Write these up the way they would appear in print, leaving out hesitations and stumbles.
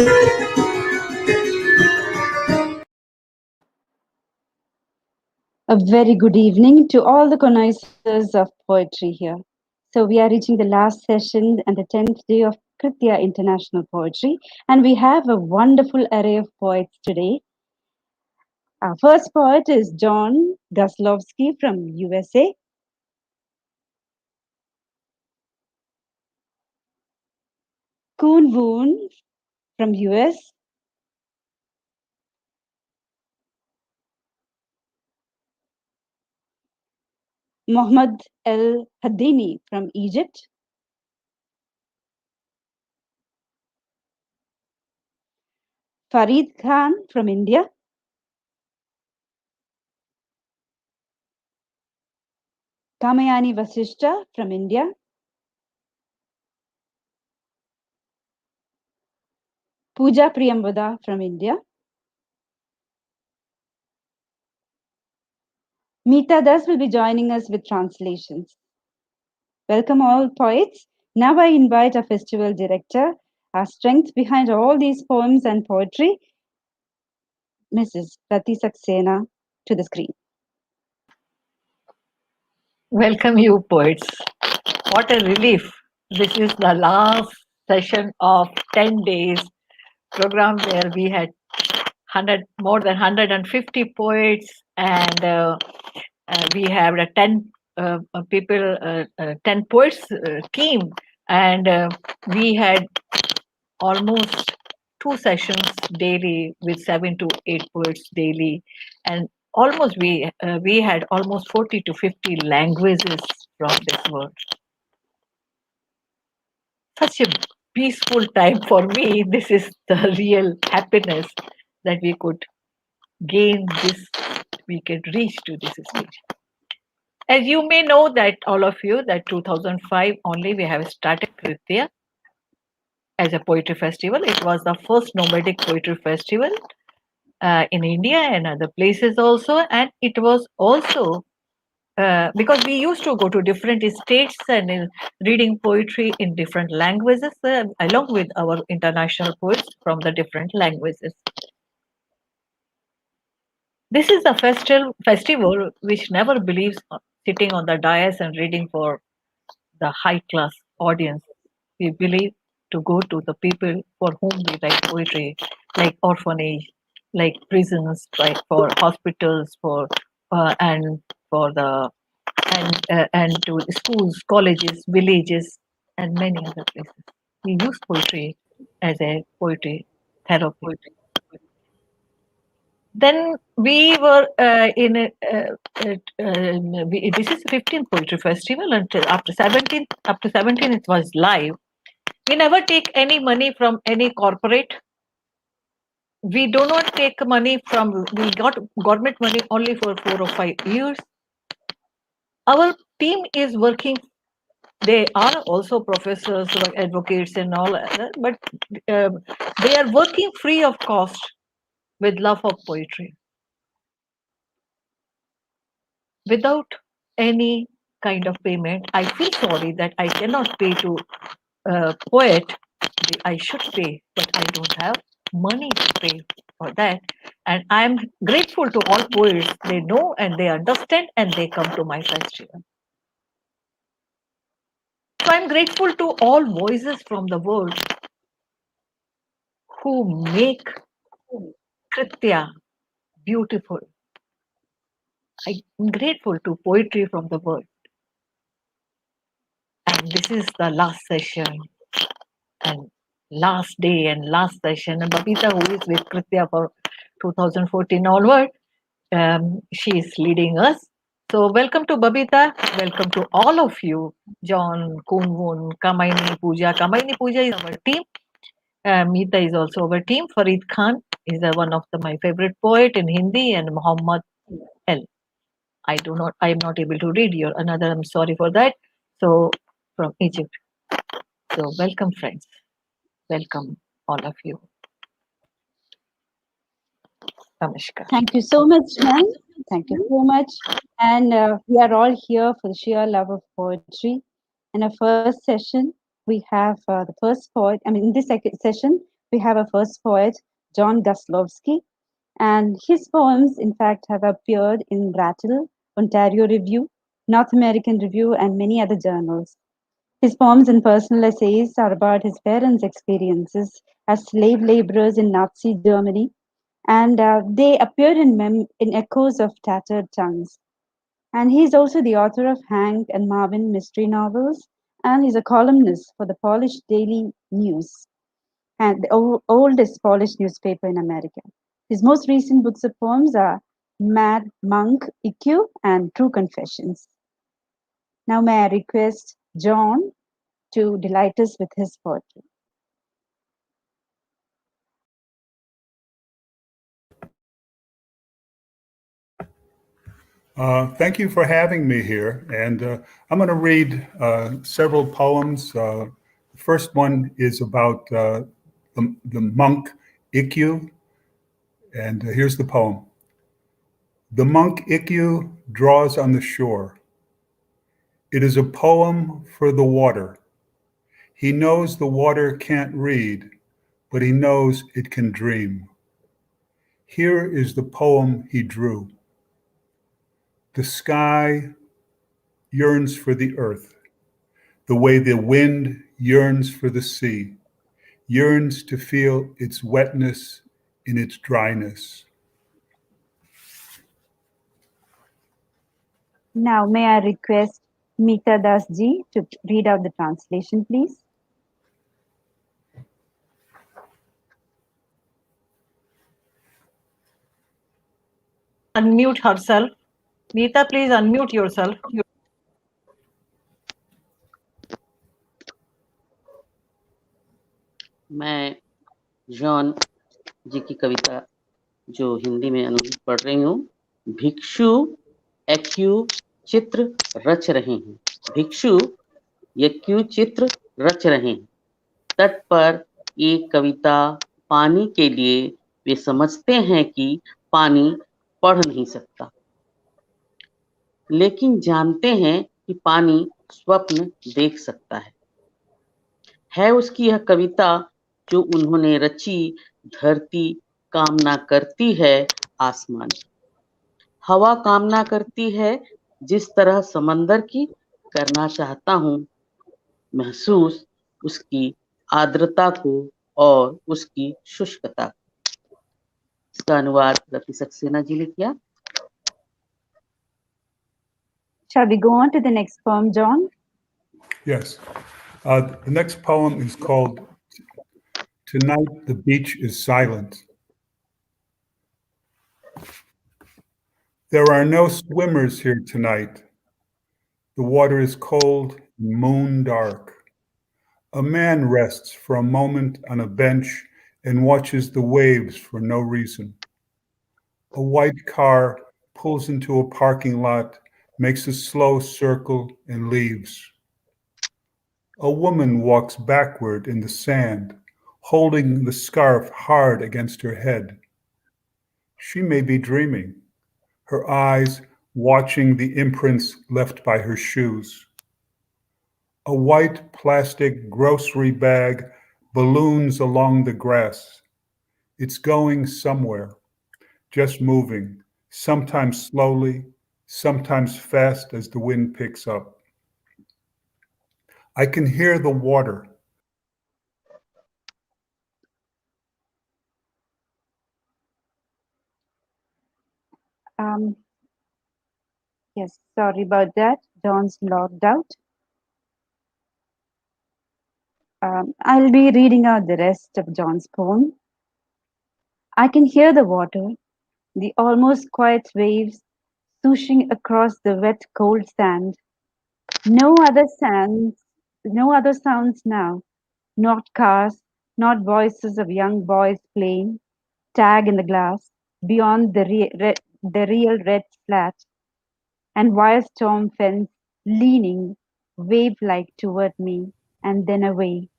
A very good evening to all the connoisseurs of poetry here. So we are reaching the last session and the 10th day of Kritya International Poetry, and we have a wonderful array of poets today. Our first poet is John Guzlowski from USA. Koon from US. Mohammed El Hedeiny from Egypt. Farid Khan from India. Kamini Vasisht from India. Puja Priyamvada from India. Mita thus will be joining us with translations. Welcome all poets. Now I invite our festival director, our strength behind all these poems and poetry, Mrs. SAXENA, to the screen. Welcome you poets. What a relief. This is the last session of 10 days program where we had more than 150 poets and we have a 10 people, 10 poets team and we had almost 2 sessions daily with 7 to 8 poets daily and almost we had almost 40 to 50 languages from this world. Such a peaceful time for me. This is the real happiness that we could gain this, we could reach to this stage. As you may know that all of you that 2005 only we have started Kritya as a poetry festival. It was the first nomadic poetry festival in India and other places also, and it was also because we used to go to different states and reading poetry in different languages along with our international poets from the different languages. This is a festival which never believes sitting on the dais and reading for the high class audience. We believe to go to the people for whom we write poetry, like orphanage, like prisons, like for hospitals, and for the and to schools, colleges, villages, and many other places. We use poetry as a poetry therapy. Then we were this is 15th poetry festival, and after 17 it was live. We never take any money from any corporate. We do not take money from, we got government money only for 4 or 5 years. Our team is working, they are also professors, advocates and all that, but they are working free of cost with love of poetry. Without any kind of payment. I feel sorry that I cannot pay to a poet. I should pay, but I don't have money to pay for that. And I'm grateful to all poets. They know and they understand and they come to my festival. So I'm grateful to all voices from the world who make Kritya beautiful. I'm grateful to poetry from the world. And this is the last session and last day and last session. And Babitha, who is with Kritya for 2014 onward, she is leading us. So welcome to Babitha. Welcome to all of you. John, Koon, Kamayani, Pooja. Kamayani Pooja is our team. Mita is also our team. Farid Khan is one of my favorite poet in Hindi, and Mohammed El. I am not able to read your another. I'm sorry for that. So from Egypt. So welcome, friends. Welcome, all of you. Namaskar. Thank you so much, ma'am. Thank you so much. And we are all here for the sheer love of poetry. In our first session, we have the first poet. In this second session, we have our first poet, John Guzlowski, and his poems, in fact, have appeared in Rattle, Ontario Review, North American Review, and many other journals. His poems and personal essays are about his parents' experiences as slave laborers in Nazi Germany, and they appear in Echoes of Tattered Tongues. And he's also the author of Hank and Marvin mystery novels, and he's a columnist for the Polish Daily News, and the oldest Polish newspaper in America. His most recent books of poems are Mad Monk, IQ, and True Confessions. Now may I request John to delight us with his poetry. Thank you for having me here. And I'm going to read several poems. The first one is about the monk Ikkyu. And here's the poem. The monk Ikkyu draws on the shore. It is a poem for the water. He knows the water can't read, but he knows it can dream. Here is the poem he drew. The sky yearns for the earth, the way the wind yearns for the sea, yearns to feel its wetness in its dryness. Now may I request Mita Das ji to read out the translation, please. Unmute herself. Mita, please unmute yourself. मैं John जी की कविता जो हिंदी में अनुदित पढ़ रही हूँ। भिक्षु acute चित्र रच रहे हैं। भिक्षु यक्यू चित्र रच रहे हैं। तट पर एक कविता पानी के लिए वे समझते हैं कि पानी पढ़ नहीं सकता, लेकिन जानते हैं कि पानी स्वप्न देख सकता है उसकी यह कविता जो उन्होंने रची। धरती कामना करती है आसमान, हवा कामना करती है जिस तरह समंदर की करना चाहता हूँ महसूस उसकी आर्द्रता को और उसकी शुष्कता को। इसका अनुवाद रति सक्सेना जी ने किया। Shall we go on to the next poem, John? Yes. The next poem is called Tonight the Beach is Silent. There are no swimmers here tonight. The water is cold and moon dark. A man rests for a moment on a bench and watches the waves for no reason. A white car pulls into a parking lot, makes a slow circle, and leaves. A woman walks backward in the sand, holding the scarf hard against her head. She may be dreaming, her eyes watching the imprints left by her shoes. A white plastic grocery bag balloons along the grass. It's going somewhere, just moving, sometimes slowly, sometimes fast as the wind picks up. I can hear the water. Yes, sorry about that. John's logged out. I'll be reading out the rest of John's poem. I can hear the water, the almost quiet waves swooshing across the wet, cold sand. No other sounds now. Not cars, not voices of young boys playing tag in the glass beyond the real red flat and wire storm fence leaning wave-like toward me and then away.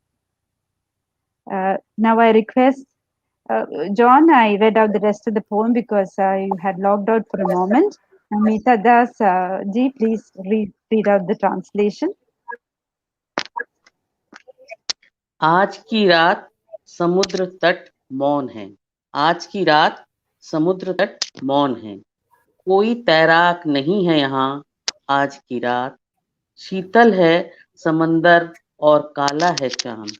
Now I request John, I read out the rest of the poem because you had logged out for a moment. Mita Das ji, please read out the translation. आज की रात समुद्र तट मौन है। आज की रात समुद्र तट मौन है। कोई तैराक नहीं है यहाँ आज की रात। शीतल है समंदर और काला है चांद।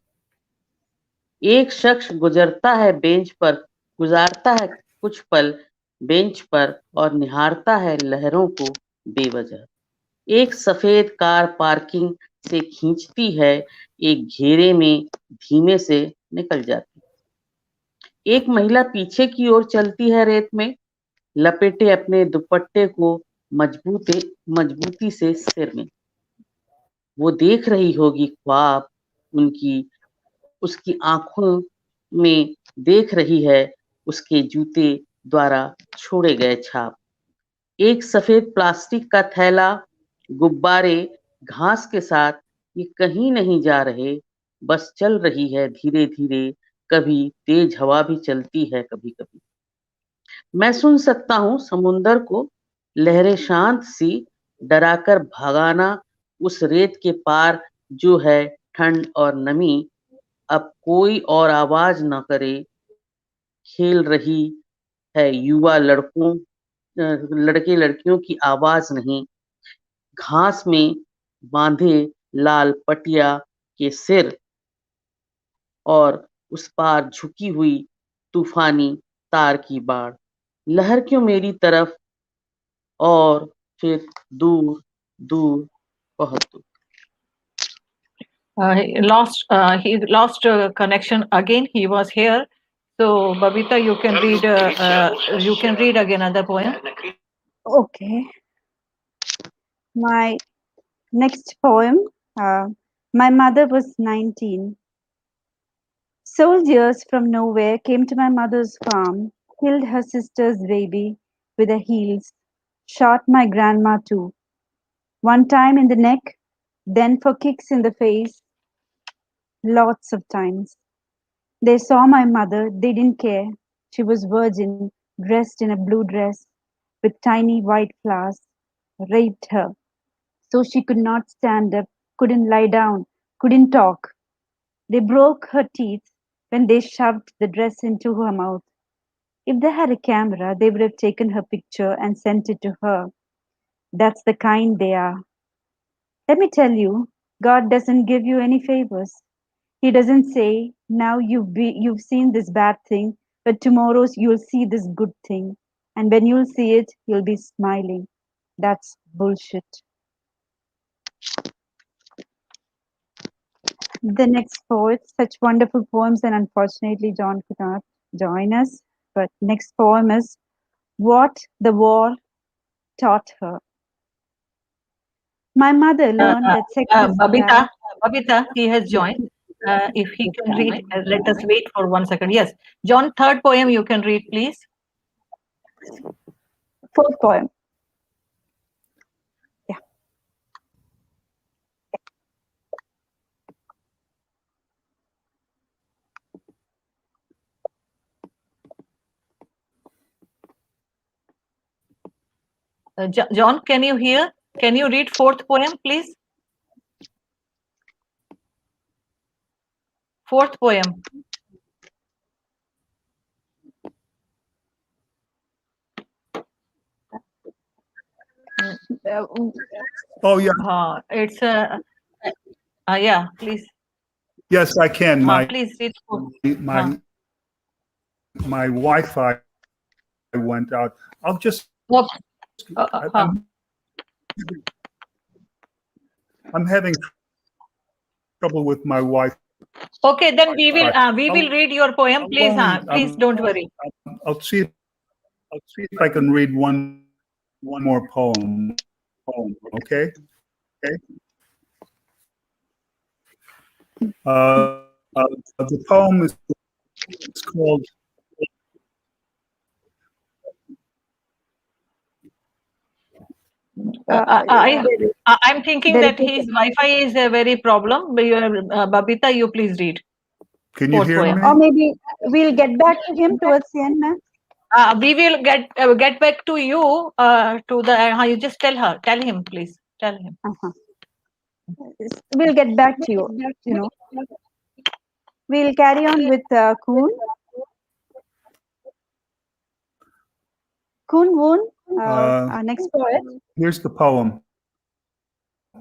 एक शख्स गुजरता है बेंच पर, गुजारता है कुछ पल बेंच पर और निहारता है लहरों को बेवजह। एक सफेद कार पार्किंग से खींचती है, एक घेरे में धीमे से निकल जाती। एक महिला पीछे की ओर चलती है रेत में, लपेटे अपने दुपट्टे को मजबूती से सिर में। वो देख रही होगी ख्वाब, उसकी आंखों में देख रही है उसके जूते द्वारा छोड़े गए छाप। एक सफेद प्लास्टिक का थैला, गुब्बारे, घास के साथ ये कहीं नहीं जा रहे, बस चल रही है धीरे धीरे। कभी तेज हवा भी चलती है कभी कभी। मैं सुन सकता हूँ समुंदर को लहरें शांत सी डराकर भगाना, उस रेत के पार जो है ठंड और नमी। अब कोई और आवाज न करे, खेल रही है युवा लड़के लड़कियों की आवाज नहीं। घास में बांधे लाल पटिया के सिर और उस पार झुकी हुई तूफानी तार की बाढ़। लहर क्यों मेरी तरफ और फिर दूर दूर बहुत दूर। He lost connection again. He was here. So Babitha, you can read again another poem. Okay. My next poem. My mother was 19. Soldiers from nowhere came to my mother's farm, killed her sister's baby with their heels, shot my grandma too. One time in the neck, then for kicks in the face, lots of times. They saw my mother, they didn't care. She was virgin, dressed in a blue dress with tiny white flowers, raped her. So she could not stand up, couldn't lie down, couldn't talk. They broke her teeth when they shoved the dress into her mouth. If they had a camera, they would have taken her picture and sent it to her. That's the kind they are. Let me tell you, God doesn't give you any favors. He doesn't say, now you've seen this bad thing, but tomorrow you'll see this good thing. And when you'll see it, you'll be smiling. That's bullshit. The next poet, such wonderful poems, and unfortunately John could not join us. But next poem is What the War Taught Her. My mother learned that sex is bad. Babitha, he has joined. If he can read, let us wait for 1 second. Yes, John, third poem you can read, please. Fourth poem. Yeah. John, can you hear? Can you read fourth poem, please? Fourth poem. Oh, yeah. It's yeah, please. Yes, I can. Please read. My Wi-Fi went out. I'll just. I'm having trouble with my Wi-Fi. Okay, then we will read your poem, please. Please don't worry. I'll see if I can read one more poem. Okay. The poem is called. I'm thinking that his Wi-Fi is a very problem. Babitha, you please read. Can you hear me? Or maybe we'll get back to him towards the end, ma'am. We will get back to you. To the you just tell him, please. Tell him. We'll get back to you. You know. We'll carry on with Koon. Koon Woon, our next poet. Here's the poem.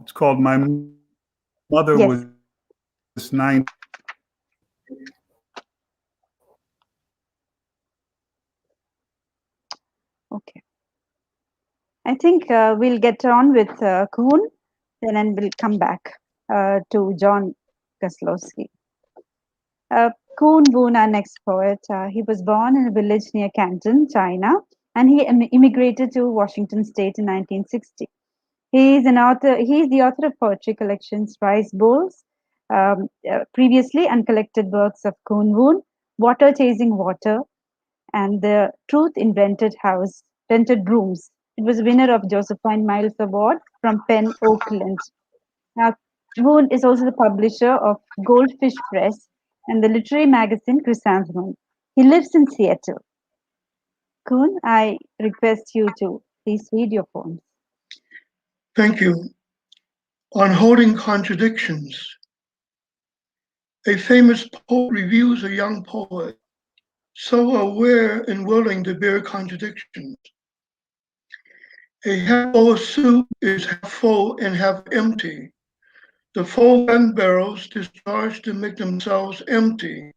It's called My Mother Yes. Was 90. Okay. I think we'll get on with Koon, then we'll come back to John Guzlowski. Koon Woon, our next poet, he was born in a village near Canton, China, and he immigrated to Washington State in 1960. He is the author of poetry collections Rice Bowls, previously uncollected works of Koon Woon, Water Chasing Water, and The Truth Invented House, Rented Rooms. It was winner of Josephine Miles Award from Penn Oakland. Now, Woon is also the publisher of Goldfish Press and the literary magazine Chrysanthemum. He lives in Seattle. Koon, I request you to please read your poems. Thank you. On holding contradictions. A famous poet reviews a young poet, so aware and willing to bear contradictions. A half bowl of soup is half full and half empty. The full gun barrels discharge to make themselves empty.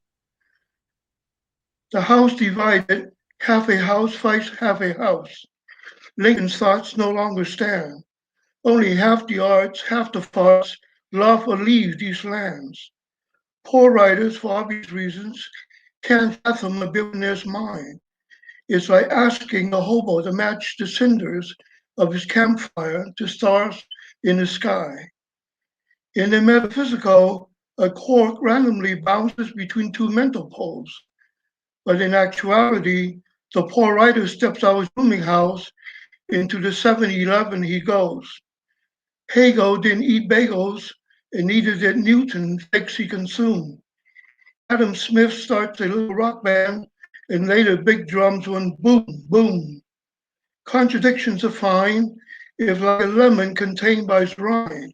The house divided, half a house fights half a house. Lincoln's thoughts no longer stand. Only half the arts, half the farts, love or leave these lands. Poor writers, for obvious reasons, can't fathom a billionaire's mind. It's like asking a hobo to match the cinders of his campfire to stars in the sky. In the metaphysical, a cork randomly bounces between two mental poles. But in actuality, the poor writer steps out of his rooming house into the 7-Eleven he goes. Hegel didn't eat bagels, and neither did Newton, fakes he consumed. Adam Smith starts a little rock band, and later big drums went boom, boom. Contradictions are fine if, like a lemon contained by its rind,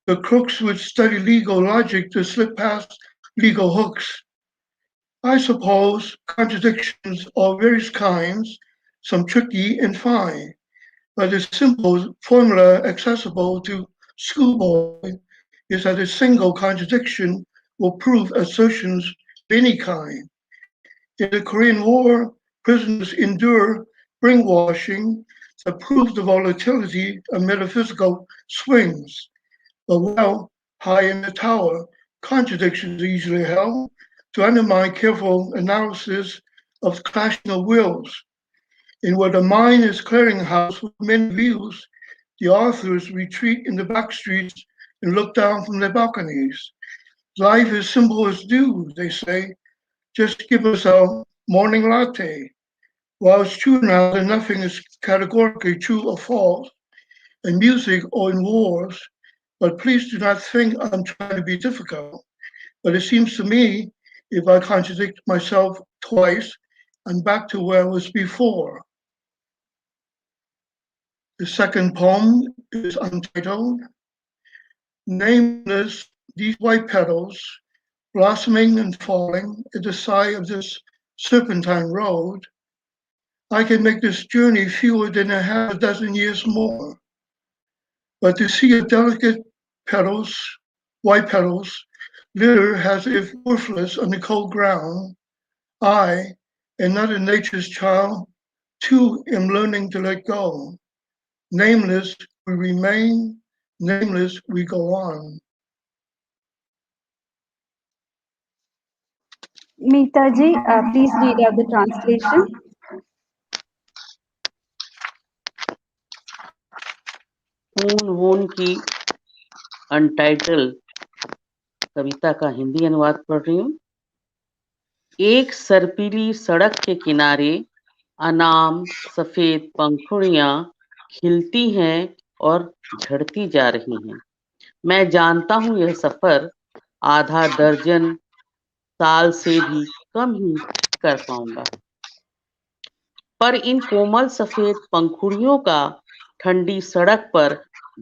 the crooks would study legal logic to slip past legal hooks. I suppose contradictions of various kinds, some tricky and fine, but the simple formula accessible to schoolboy is that a single contradiction will prove assertions of any kind. In the Korean War, prisoners endure brainwashing that proves the volatility of metaphysical swings. But well, high in the tower, contradictions are easily held to undermine careful analysis of clashing of wills. In where the mind is clearinghouse with many views, the authors retreat in the back streets and look down from their balconies. Life is simple as dew, they say. Just give us a morning latte. While it's true now that nothing is categorically true or false, in music or in wars, but please do not think I'm trying to be difficult. But it seems to me, if I contradict myself twice, I'm back to where I was before. The second poem is untitled. Nameless, these white petals, blossoming and falling at the side of this serpentine road, I can make this journey fewer than a half a dozen years more. But to see a delicate petals, white petals, litter as if worthless on the cold ground, I, another nature's child, too am learning to let go. Nameless, we remain, nameless, we go on. Mita ji, please read out the translation. कून वून की अनटाइटल कविता का हिंदी अनुवाद पढ़ रही हूँ। एक सर्पीली सड़क के किनारे अनाम सफेद पंखुड़ियां खिलती हैं और झड़ती जा रही हैं। मैं जानता हूँ यह सफर आधा दर्जन साल से भी कम ही कर पाऊंगा, पर इन कोमल सफेद पंखुड़ियों का ठंडी सड़क पर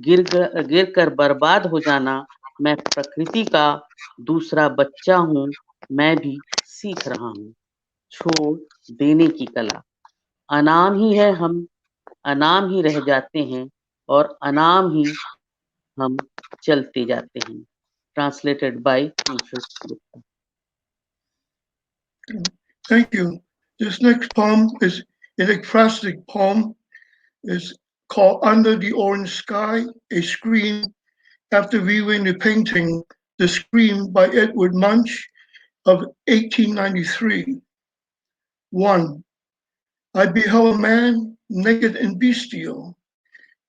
गिर कर बर्बाद हो जाना, मैं प्रकृति का दूसरा बच्चा हूँ मैं भी सीख रहा हूँ छोड़ देने की कला। अनाम ही है हम, अनाम ही रह जाते हैं और अनाम ही हम चलते जाते हैं। Translated by Gupta. Thank you. This next poem is an ekphrastic poem. It's called Under the Orange Sky, a Scream, after viewing the painting The Scream by Edward Munch of 1893. 1. I beheld a man, naked and bestial,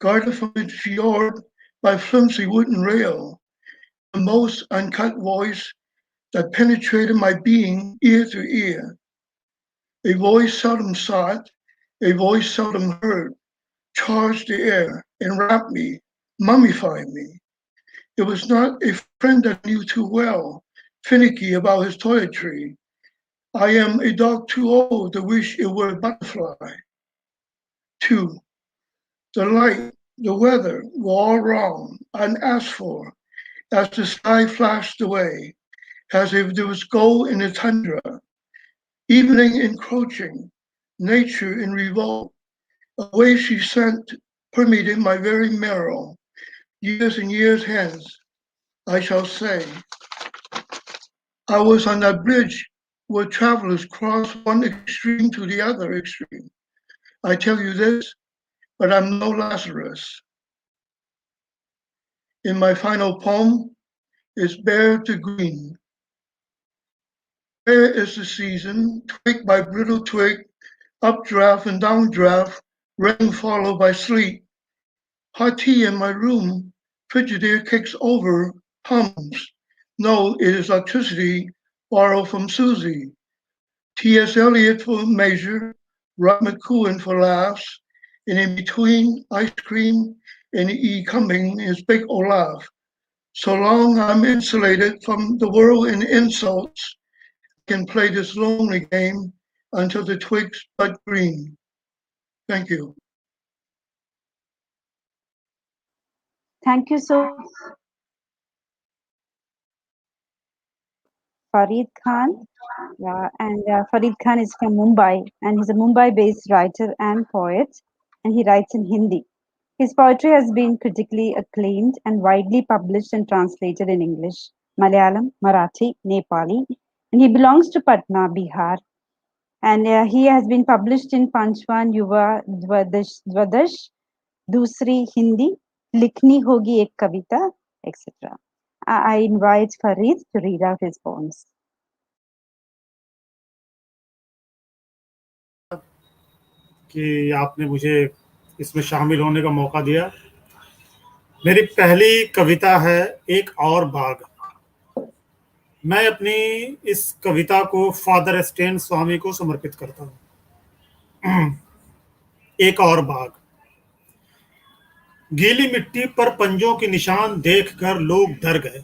guarded from the fjord by flimsy wooden rail, the most uncut voice that penetrated my being ear to ear. A voice seldom sought, a voice seldom heard, charged the air, enwrapped me, mummified me. It was not a friend that I knew too well, finicky about his toiletry. I am a dog too old to wish it were a butterfly. 2. The light, the weather were all wrong, unasked for, as the sky flashed away, as if there was gold in the tundra. Evening encroaching, nature in revolt, a way she sent permeated my very marrow. Years and years hence, I shall say, I was on that bridge where travelers cross one extreme to the other extreme. I tell you this, but I'm no Lazarus. In my final poem is Bare to Green. Bare is the season, twig by brittle twig, updraft and downdraft, rain followed by sleet. Hot tea in my room, Frigidaire kicks over, hums. No, it is electricity borrowed from Susie. T.S. Eliot for measure, Rod McCoon for laughs, and in between ice cream and E. Cumming is Big Olaf. So long I'm insulated from the world and insults, I can play this lonely game until the twigs bud green. Thank you. Thank you so Farid Khan. Yeah, and Farid Khan is from Mumbai, and he's a Mumbai-based writer and poet, and he writes in Hindi. His poetry has been critically acclaimed and widely published and translated in English, Malayalam, Marathi, Nepali, and he belongs to Patna, Bihar. And he has been published in Panchwan Yuva Dwadash, Dusri Hindi, Likhni Hogi Ek Kavita, etc. I invite Farid to read out his poems. कि आपने मुझे इसमें शामिल होने का मौका दिया। मेरी पहली कविता है एक और बाग। मैं अपनी इस कविता को फादर स्टेन स्वामी को समर्पित करता हूँ। एक और बाग। गीली मिट्टी पर पंजों के निशान देखकर लोग डर गए,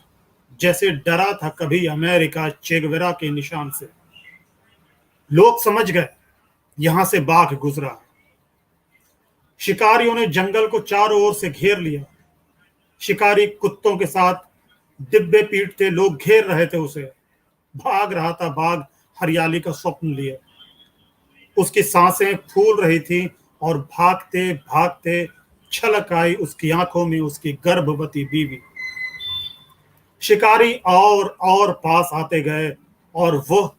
जैसे डरा था कभी अमेरिका चेगवेरा के निशान से। लोग समझ गए यहां से बाघ गुजरा। शिकारियों ने जंगल को चारों ओर से घेर लिया। शिकारी कुत्तों के साथ डिब्बे पीटते लोग घेर रहे थे उसे। भाग रहा था बाघ हरियाली का स्वप्न लिए। उसकी सांसें फूल रही थी और भागते भागते छलक आई उसकी आंखों में उसकी गर्भवती बीवी। शिकारी और पास आते गए और वह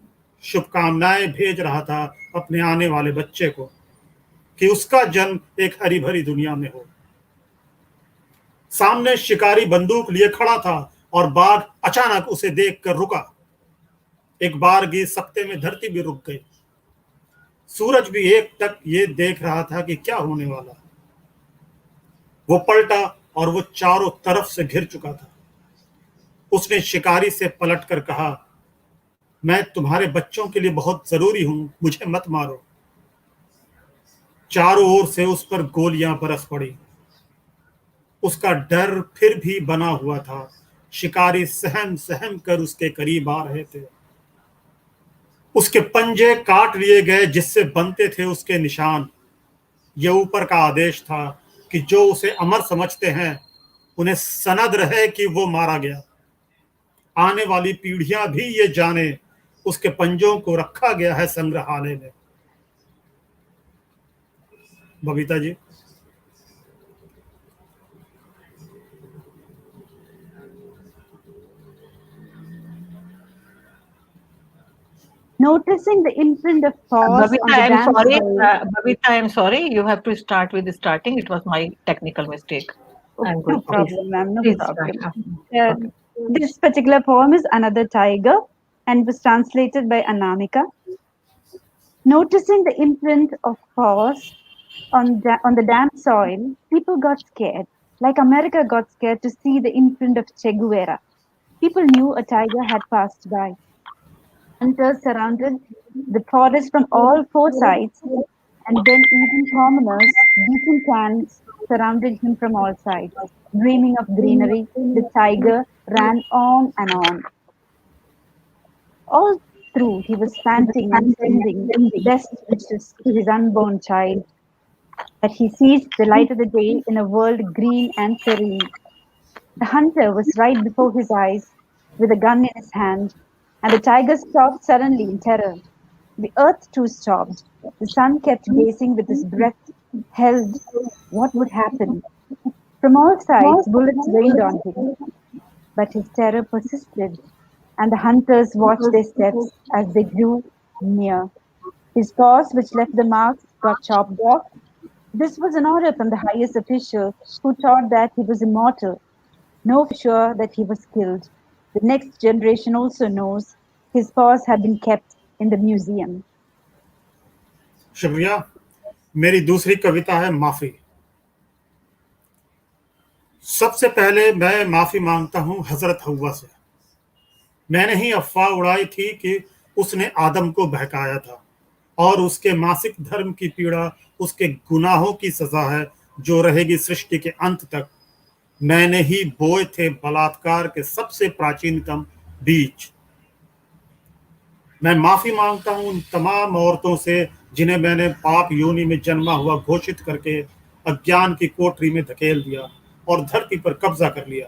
शुभकामनाएं भेज रहा था अपने आने वाले बच्चे को कि उसका जन्म एक हरी भरी दुनिया में हो। सामने शिकारी बंदूक लिए खड़ा था और बाघ अचानक उसे देखकर रुका। एक बार की सकते में धरती भी रुक गई। सूरज भी एक टक ये देख रहा था कि क्या होने वाला। वो पलटा और वो चारों तरफ से घिर चुका था। उसने शिकारी से पलटकर कहा, मैं तुम्हारे बच्चों के लिए बहुत जरूरी हूं, मुझे मत मारो। चारों ओर से उस पर गोलियां बरस पड़ी। उसका डर फिर भी बना हुआ था। शिकारी सहम सहम कर उसके करीब आ रहे थे। उसके पंजे काट लिए गए जिससे बनते थे उसके निशान। यह ऊपर का आदेश था कि जो उसे अमर समझते हैं उन्हें सनद रहे कि वो मारा गया। आने वाली पीढ़ियां भी ये जाने उसके पंजों को रखा गया है संग्रहालय में। Babita ji. Noticing the imprint of paws on Babitha, the I'm dance sorry. soil. Babitha, I'm sorry. You have to start with the starting. It was my technical mistake. I'm No good. Please, problem, ma'am. No please start. problem. Okay. This particular poem is Another Tiger and was translated by Anamika. Noticing the imprint of paws on the damp soil, people got scared, like America got scared to see the imprint of Che Guevara. People knew a tiger had passed by. Hunters surrounded the forest from all four sides, and then even commoners, beating cans, surrounded him from all sides. Dreaming of greenery, the tiger ran on and on. All through he was panting and sending best wishes to his unborn child, that he sees the light of the day in a world green and serene. The hunter was right before his eyes, with a gun in his hand, and the tiger stopped suddenly in terror. The earth too stopped. The sun kept gazing with his breath held. What would happen? From all sides, bullets rained on him, but his terror persisted, and the hunters watched their steps as they drew near. His paws, which left the marks, got chopped off. This was an order from the highest official, who thought that he was immortal. Know for sure that he was killed. The next generation also knows his paws have been kept in the museum. शुक्रिया। मेरी दूसरी कविता है माफी। सबसे पहले मैं माफी मांगता हूं हजरत हव्वा से। मैंने ही अफवाह उड़ाई थी कि उसने आदम को बहकाया था और उसके मासिक धर्म की पीड़ा उसके गुनाहों की सजा है जो रहेगी सृष्टि के अंत तक। मैंने ही बोए थे बलात्कार के सबसे प्राचीनतम बीज। मैं माफी मांगता हूं उन तमाम औरतों से जिन्हें मैंने पाप योनि में जन्मा हुआ घोषित करके अज्ञान की कोठरी में धकेल दिया और धरती पर कब्जा कर लिया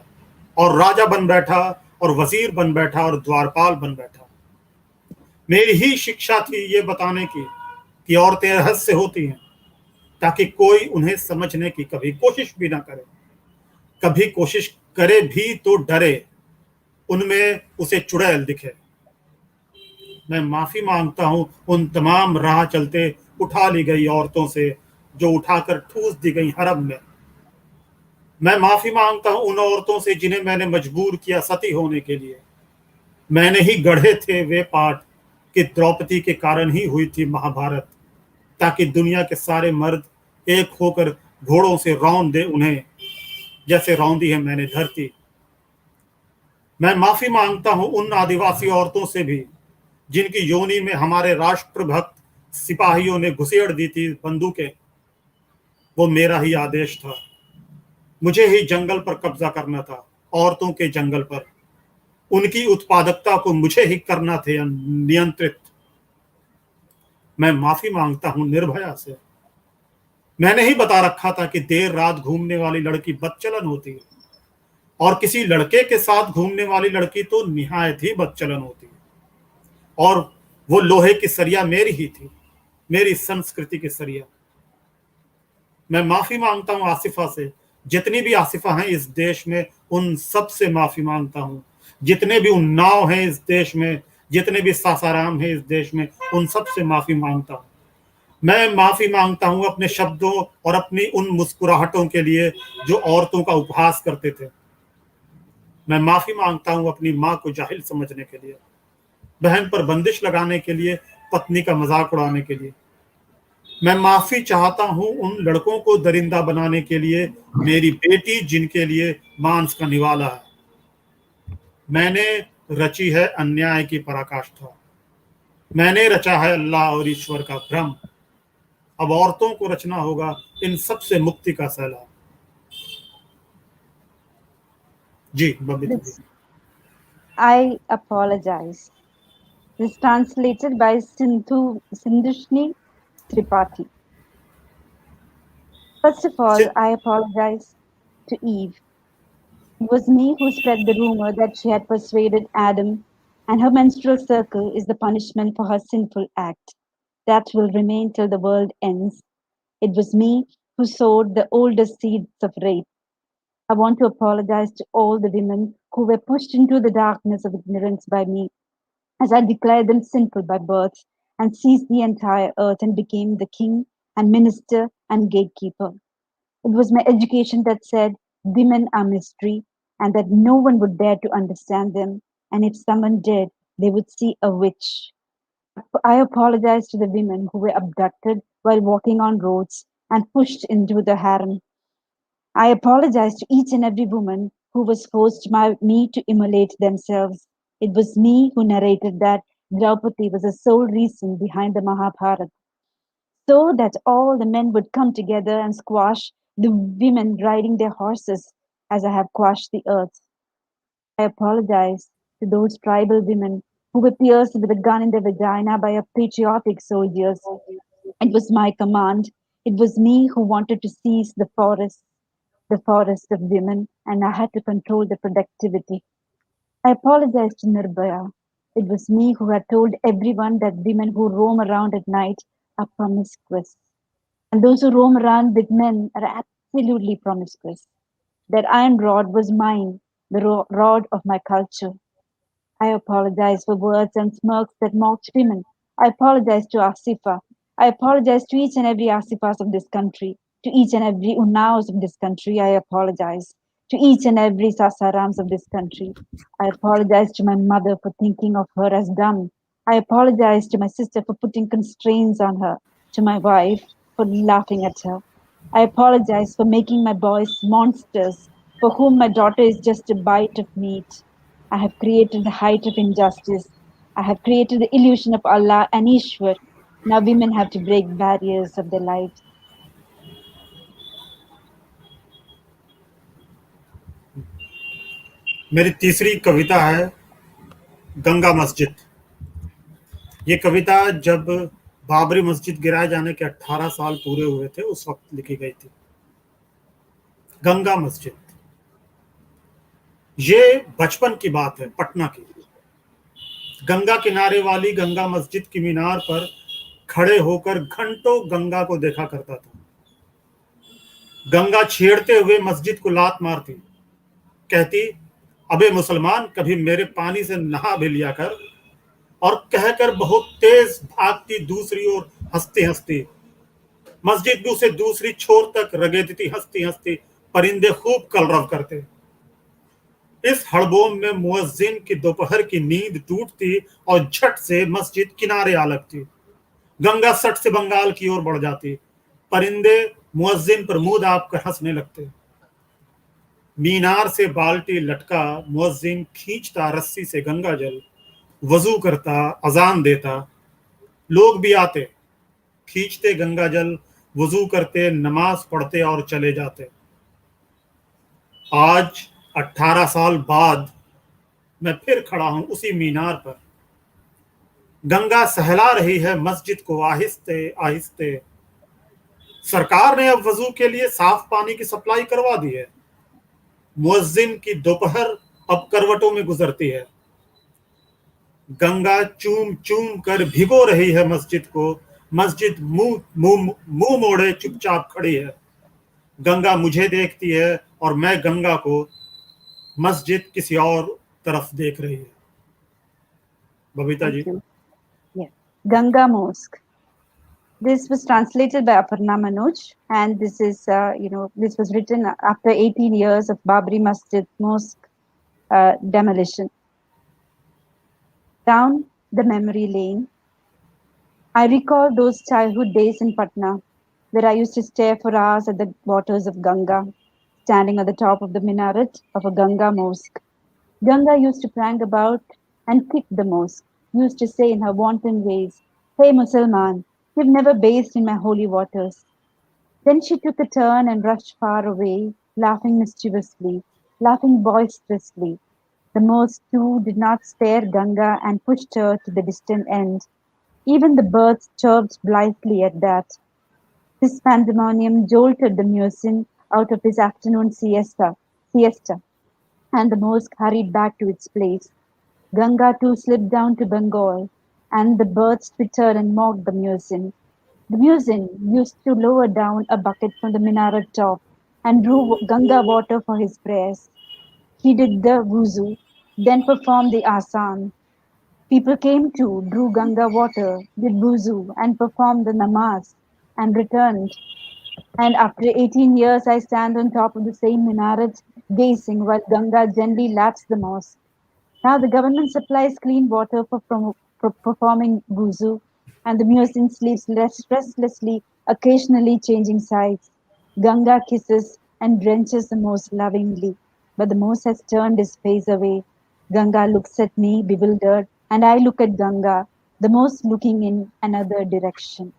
और राजा बन बैठा और वजीर बन बैठा और द्वारपाल बन बैठा। मेरी ही शिक्षा थी ये बताने की कि औरतें रहस्य होती हैं, ताकि कोई उन्हें समझने की कभी कोशिश भी ना करे। कभी कोशिश करे भी तो डरे, उनमें उसे चुड़ैल दिखे। मैं माफी मांगता हूं उन तमाम राह चलते उठा ली गई औरतों से जो उठाकर ठूस दी गई हरम में। मैं माफी मांगता हूं उन औरतों से जिन्हें मैंने मजबूर किया सती होने के लिए। मैंने ही गढ़े थे वे पाठ कि द्रौपदी के कारण ही हुई थी महाभारत, ताकि दुनिया के सारे मर्द एक होकर घोड़ों से रौंद दे उन्हें, जैसे रौंदी है मैंने धरती। मैं माफी मांगता हूं उन आदिवासी औरतों से भी जिनकी योनि में हमारे राष्ट्रभक्त सिपाहियों ने घुसेड़ दी थी बंदूकें। वो मेरा ही आदेश था। मुझे ही जंगल पर कब्जा करना था, औरतों के जंगल पर। उनकी उत्पादकता को मुझे ही करना थे नियंत्रित। मैं माफी मांगता हूं निर्भया से। मैंने ही बता रखा था कि देर रात घूमने वाली लड़की बदचलन होती है और किसी लड़के के साथ घूमने वाली लड़की तो निहायत ही बदचलन होती है। और वो लोहे की सरिया मेरी ही थी, मेरी संस्कृति की सरिया। मैं माफी मांगता हूं आसिफा से। जितनी भी आसिफा हैं इस देश में, उन सब से माफी मांगता हूं। जितने भी उन्नाव हैं इस देश में, जितने भी सासाराम हैं इस देश में, उन सब से माफी मांगता हूं। मैं माफी मांगता हूं अपने शब्दों और अपनी उन मुस्कुराहटों के लिए जो औरतों का उपहास करते थे। मैं माफी मांगता हूं अपनी माँ को जाहिल समझने के लिए, बहन पर बंदिश लगाने के लिए, पत्नी का मजाक उड़ाने के लिए। मैं माफी चाहता हूं उन लड़कों को दरिंदा बनाने के लिए, मेरी बेटी जिनके लिए मांस का निवाला है। मैंने रची है अन्याय की पराकाष्ठा। मैंने रचा है अल्लाह और ईश्वर का भ्रम। अब औरतों को रचना होगा इन सब से मुक्ति का सैलाब। जी Babita ji. I apologize. This is translated by Sindhushni Tripathi. First of all, I apologize to Eve. It was me who spread the rumor that she had persuaded Adam and her menstrual circle is the punishment for her sinful act. That will remain till the world ends. It was me who sowed the oldest seeds of rape. I want to apologize to all the women who were pushed into the darkness of ignorance by me, as I declared them sinful by birth and seized the entire earth and became the king and minister and gatekeeper. It was my education that said women are mystery and that no one would dare to understand them, and if someone did, they would see a witch. I apologize to the women who were abducted while walking on roads and pushed into the harem. I apologize to each and every woman who was forced by me to immolate themselves. It was me who narrated that Draupadi was the sole reason behind the Mahabharata, so that all the men would come together and squash the women riding their horses as I have quashed the earth. I apologize to those tribal women who were pierced with a gun in their vagina by a patriotic soldiers. It was my command. It was me who wanted to seize the forest of women, and I had to control the productivity. I apologize to Nirbhaya. It was me who had told everyone that women who roam around at night are promiscuous. And those who roam around with men are absolutely promiscuous. That iron rod was mine, the rod of my culture. I apologize for words and smirks that mocked women. I apologize to Asifa. I apologize to each and every Asifas of this country, to each and every Unnaos of this country. I apologize to each and every Sasarams of this country. I apologize to my mother for thinking of her as dumb. I apologize to my sister for putting constraints on her, to my wife for laughing at her. I apologize for making my boys monsters, for whom my daughter is just a bite of meat. I have created the height of injustice. I have created the illusion of Allah and Ishwar. Now women have to break barriers of their lives. मेरी तीसरी कविता है गंगा मस्जिद। ये कविता जब बाबरी मस्जिद गिराए जाने के 18 साल पूरे हुए थे उस वक्त लिखी गई थी। गंगा मस्जिद, ये बचपन की बात है, पटना की। गंगा किनारे वाली गंगा मस्जिद की मीनार पर खड़े होकर घंटों गंगा को देखा करता था। गंगा छेड़ते हुए मस्जिद को लात मारती, कहती, अबे मुसलमान, कभी मेरे पानी से नहा भी लिया कर, और कहकर बहुत तेज भागती दूसरी ओर हंसती हंसती। मस्जिद से दूसरी छोर तक रगेदती हंसती हंसती। परिंदे खूब कलरव करते। इस हड़बोम में मुअज्जिन की दोपहर की नींद टूटती और झट से मस्जिद किनारे आ लगती। गंगा सट से बंगाल की ओर बढ़ जाती। परिंदे मुअज्जिन पर मुंह दाब कर हंसने लगते। मीनार से बाल्टी लटका मुअज्जिन खींचता रस्सी से गंगा जल, वजू करता, अजान देता। लोग भी आते, खींचते गंगा जल, वजू करते, नमाज पढ़ते और चले जाते। आज 18 साल बाद मैं फिर खड़ा हूं उसी मीनार पर। गंगा सहला रही है मस्जिद को आहिस्ते आहिस्ते। सरकार ने अब वजू के लिए साफ पानी की सप्लाई करवा दी है। मुअज्जिन की दोपहर अब करवटों में गुजरती है। गंगा चूम चूम कर भिगो रही है मस्जिद को। मस्जिद मुंह मोड़े चुपचाप खड़ी है। गंगा मुझे देखती है और मैं गंगा को। मस्जिद किसी और तरफ देख रही है। Babita ji. Yes. Ganga Mosque. This was translated by Aparna Manoj, and this is, this was written after 18 years of Babri Masjid Mosque demolition. Down the memory lane, I recall those childhood days in Patna, where I used to stare for hours at the waters of Ganga, standing on the top of the minaret of a Ganga mosque. Ganga used to prank about and kick the mosque, used to say in her wanton ways, "Hey Musalman, you've never bathed in my holy waters." Then she took a turn and rushed far away, laughing mischievously, laughing boisterously. The mosque too did not spare Ganga and pushed her to the distant end. Even the birds chirped blithely at that. This pandemonium jolted the muezzin out of his afternoon siesta, and the mosque hurried back to its place. Ganga too slipped down to Bengal, and the birds twittered and mocked the muezzin. The muezzin used to lower down a bucket from the minaret top and drew Ganga water for his prayers. He did the wuzu, then performed the asan. People came too, drew Ganga water, did wuzu, and performed the namaz, and returned. And after 18 years, I stand on top of the same minaret, gazing while Ganga gently laps the mosque. Now the government supplies clean water for performing wuzu, and the muezzin sleeps restlessly, occasionally changing sides. Ganga kisses and drenches the mosque lovingly, but the mosque has turned his face away. Ganga looks at me, bewildered, and I look at Ganga, the mosque looking in another direction.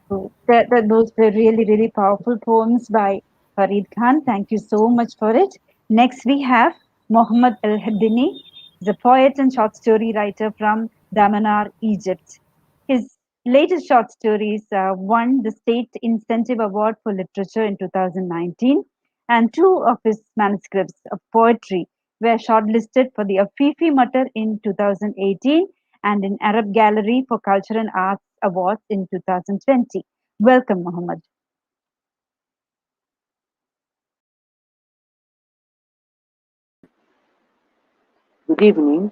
So those were really, really powerful poems by Farid Khan. Thank you so much for it. Next, we have Mohammed El Hedeiny. He's a poet and short story writer from Damanar, Egypt. His latest short stories won the State Incentive Award for Literature in 2019, and two of his manuscripts of poetry were shortlisted for the Afifi Matar in 2018 and in Arab Gallery for Culture and Arts Awards in 2020. Welcome, Mohammed. Good evening,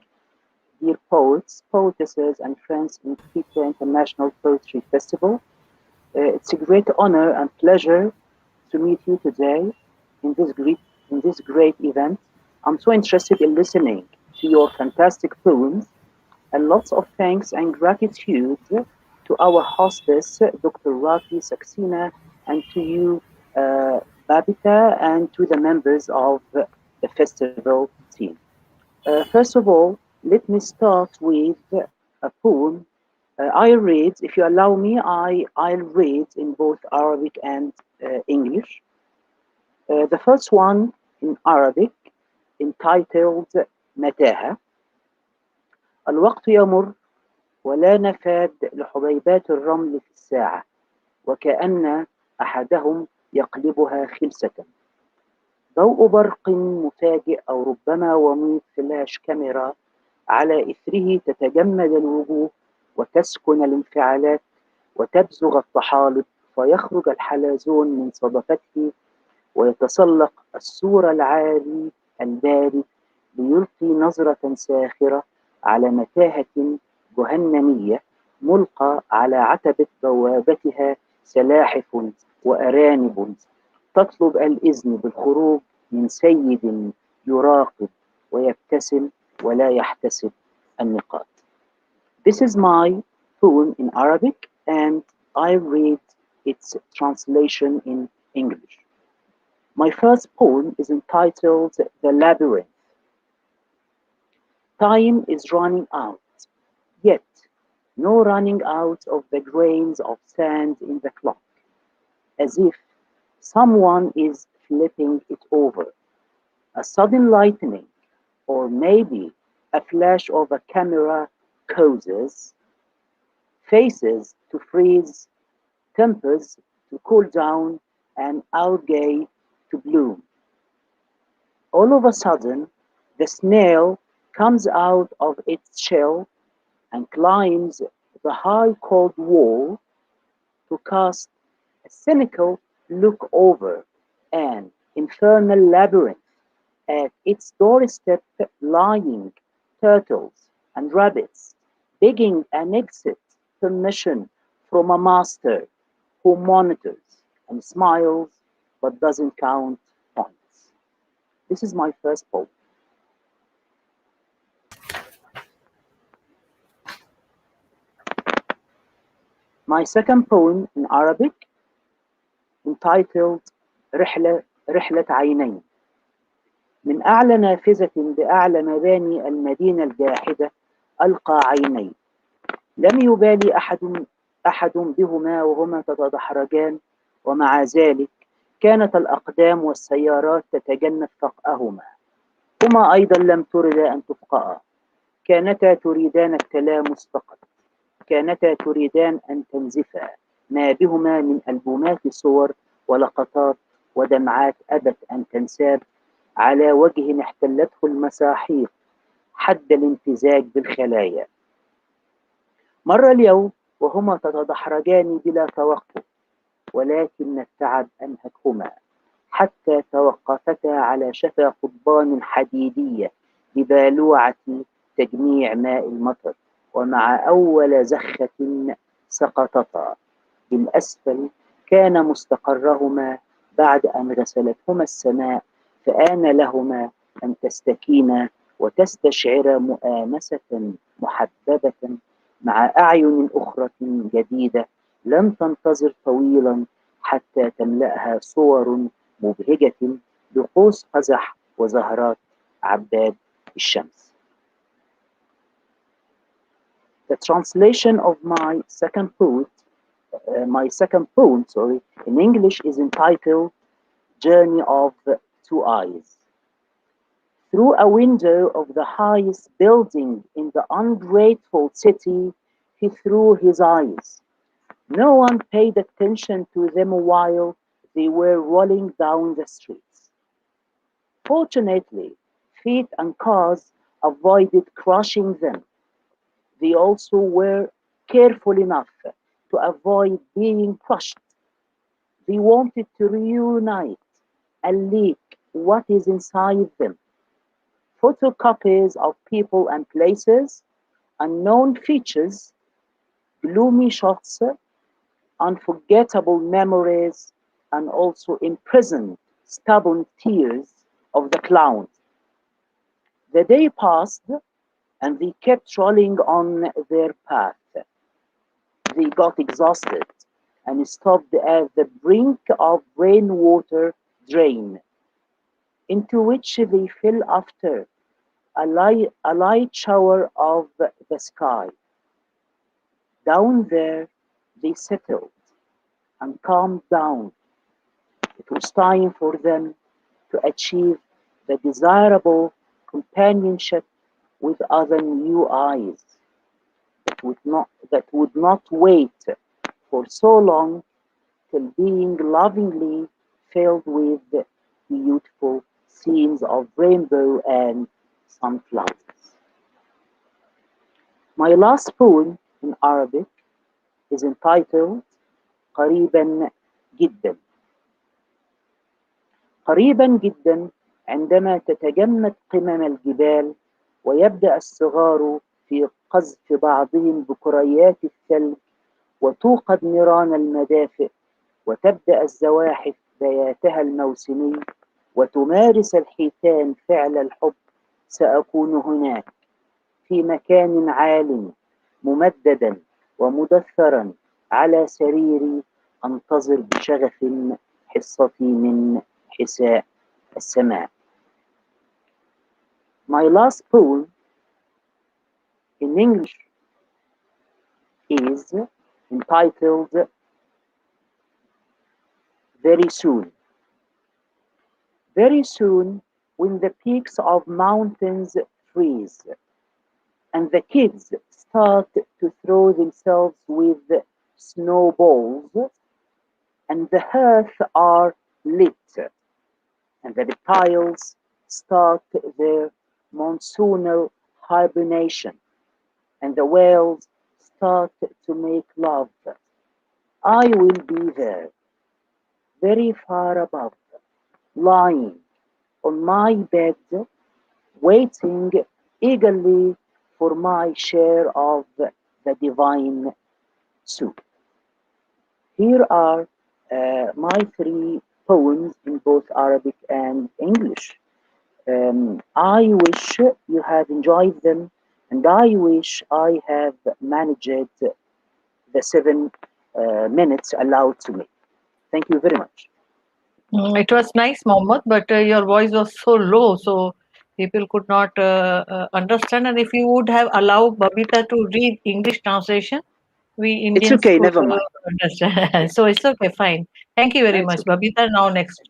dear poets, poetesses, and friends in Kritya International Poetry Festival. It's a great honor and pleasure to meet you today in this great event. I'm so interested in listening to your fantastic poems, and lots of thanks and gratitude to our hostess, Dr. Rati, SAXENA, and to you, Babitha, and to the members of the festival team. First of all, let me start with a poem. I'll read, if you allow me, I'll read in both Arabic and English. The first one in Arabic, entitled متاهة. الوقت يمر ولا نفاد لحبيبات الرمل في الساعة وكأن أحدهم يقلبها خلسة. ضوء برق مفاجئ أو ربما وميض فلاش كاميرا على إثره تتجمد الوجوه وتسكن الانفعالات وتبزغ الطحالب فيخرج الحلزون من صدفته ويتسلق السور العالي البارد ليلقي نظرة ساخرة على متاهة جهنمية ملقى على عتبة بوابتها سلاحف وأرانب تطلب الإذن بالخروج من سيد يراقب ويبتسم ولا يحتسب النقاط. This is my poem in Arabic and I read its translation in English. My first poem is entitled The Labyrinth. Time is running out, yet no running out of the grains of sand in the clock, as if someone is flipping it over. A sudden lightning, or maybe a flash of a camera causes faces to freeze, tempers to cool down, and algae to bloom. All of a sudden, the snail comes out of its shell and climbs the high cold wall to cast a cynical look over an infernal labyrinth at its doorstep lying turtles and rabbits, begging an exit permission from a master who monitors and smiles but doesn't count points. This is my first poem. My second poem in Arabic, entitled رحلة عينين. من أعلى نافذة بأعلى مباني المدينة الجاحدة ألقى عيني. لم يبالي أحد بهما وهما تتدحرجان، ومع ذلك كانت الأقدام والسيارات تتجنب فقأهما. هما أيضا لم تردا أن تفقأ، كانتا تريدان التلامس فقط، كانتا تريدان أن تنزفا ما بهما من ألبومات صور ولقطات ودمعات أبت أن تنساب على وجه احتلته المساحيق حد الامتزاج بالخلايا. مر اليوم وهما تتدحرجان بلا توقف، ولكن التعب أنهكهما حتى توقفتا على شفا قضبان حديدية ببالوعة تجميع ماء المطر، ومع أول زخة سقطتا بالأسفل كان مستقرهما بعد أن غسلتهما السماء، فآن لهما أن تستكينا وتستشعر مؤانسة محببة مع أعين أخرى جديدة لن تنتظر طويلا حتى تملأها صور مبهجة بقوس قزح وزهرات عباد الشمس. The translation of my second poem, in English is entitled Journey of Two Eyes. Through a window of the highest building in the ungrateful city, he threw his eyes. No one paid attention to them while they were rolling down the streets. Fortunately, feet and cars avoided crushing them. They also were careful enough to avoid being crushed. They wanted to reunite and leak what is inside them. Photocopies of people and places, unknown features, gloomy shots, unforgettable memories, and also imprisoned, stubborn tears of the clowns. The day passed, and they kept rolling on their path. They got exhausted and stopped at the brink of rainwater drain, into which they fell after a light shower of the sky. Down there, they settled and calmed down. It was time for them to achieve the desirable companionship with other new eyes that would not wait for so long till being lovingly filled with beautiful scenes of rainbow and sunflowers. My last poem in Arabic is entitled قريبا جدا. قريبا جدا عندما تتجمد قمم الجبال ويبدأ الصغار في قذف بعضهم بكريات الثلج وتوقد نيران المدافئ وتبدأ الزواحف بياتها الموسمي وتمارس الحيتان فعل الحب، سأكون هناك في مكان عال ممددا ومدثرا على سريري أنتظر بشغف حصتي من حساء السماء. My last poem in English is entitled Very Soon. Very soon, when the peaks of mountains freeze and the kids start to throw themselves with snowballs and the hearth are lit and the reptiles start their monsoonal hibernation and the whales start to make love, I will be there, very far above, lying on my bed, waiting eagerly for my share of the divine soup. Here are my three poems in both Arabic and English. I wish you have enjoyed them, and I wish I have managed the 7 minutes allowed to me. Thank you very much. It was nice, Mohammed, but your voice was so low, so people could not understand. And if you would have allowed Babitha to read English translation, we Indians It's okay, could never mind. understand. So it's okay, fine. Thank you very much, Babitha. Now next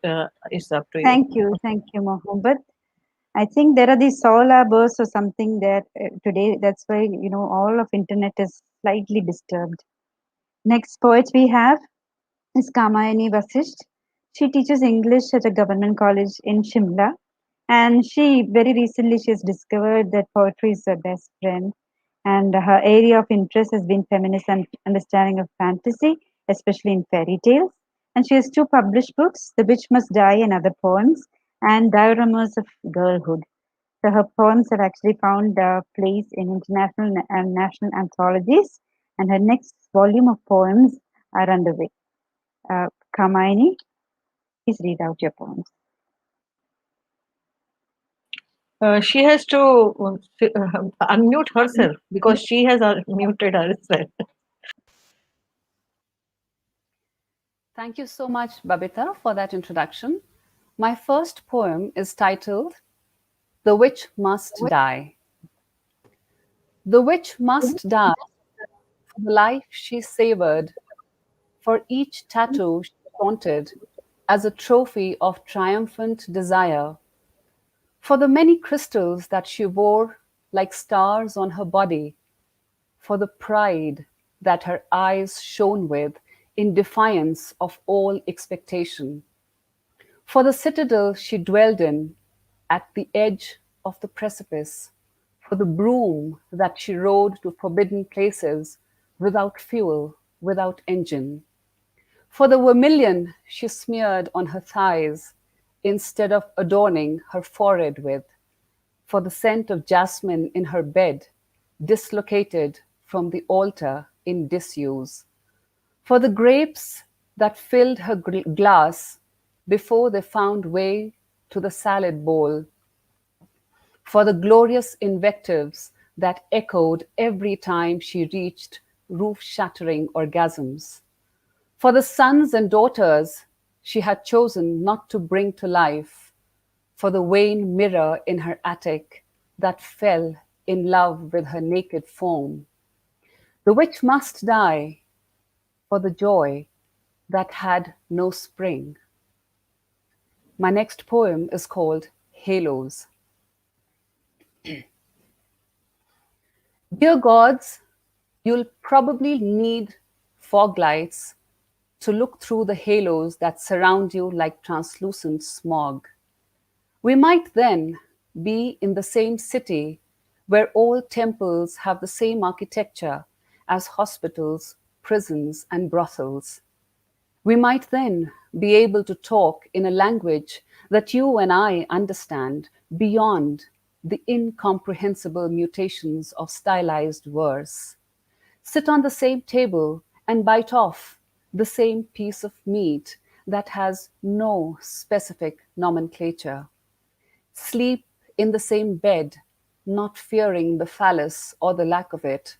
is up to you. Thank you, Mohammed. I think there are these solar bursts or something that today, that's why, all of internet is slightly disturbed. Next poet we have is Kamini Vasisht. She teaches English at a government college in Shimla. And she very recently she has discovered that poetry is her best friend, and her area of interest has been feminist and understanding of fantasy, especially in fairy tales. And she has two published books, The Witch Must Die and Other Poems, and Dioramas of Girlhood. So her poems have actually found a place in international and national anthologies, and her next volume of poems are underway. Kamayani, please read out your poems. She has to unmute herself because she has unmuted herself. Thank you so much, Babitha, for that introduction. My first poem is titled The Witch Must Die. The witch must die for the life she savored, for each tattoo she taunted as a trophy of triumphant desire, for the many crystals that she wore like stars on her body, for the pride that her eyes shone with in defiance of all expectation, for the citadel she dwelled in at the edge of the precipice, for the broom that she rode to forbidden places without fuel, without engine, for the vermilion she smeared on her thighs instead of adorning her forehead with, for the scent of jasmine in her bed, dislocated from the altar in disuse, for the grapes that filled her glass before they found way to the salad bowl, for the glorious invectives that echoed every time she reached roof-shattering orgasms, for the sons and daughters she had chosen not to bring to life, for the vain mirror in her attic that fell in love with her naked form. The witch must die for the joy that had no spring. My next poem is called Halos. Dear gods, you'll probably need fog lights to look through the halos that surround you like translucent smog. We might then be in the same city where all temples have the same architecture as hospitals, prisons, and brothels. We might then be able to talk in a language that you and I understand beyond the incomprehensible mutations of stylized verse. Sit on the same table and bite off the same piece of meat that has no specific nomenclature. Sleep in the same bed, not fearing the phallus or the lack of it.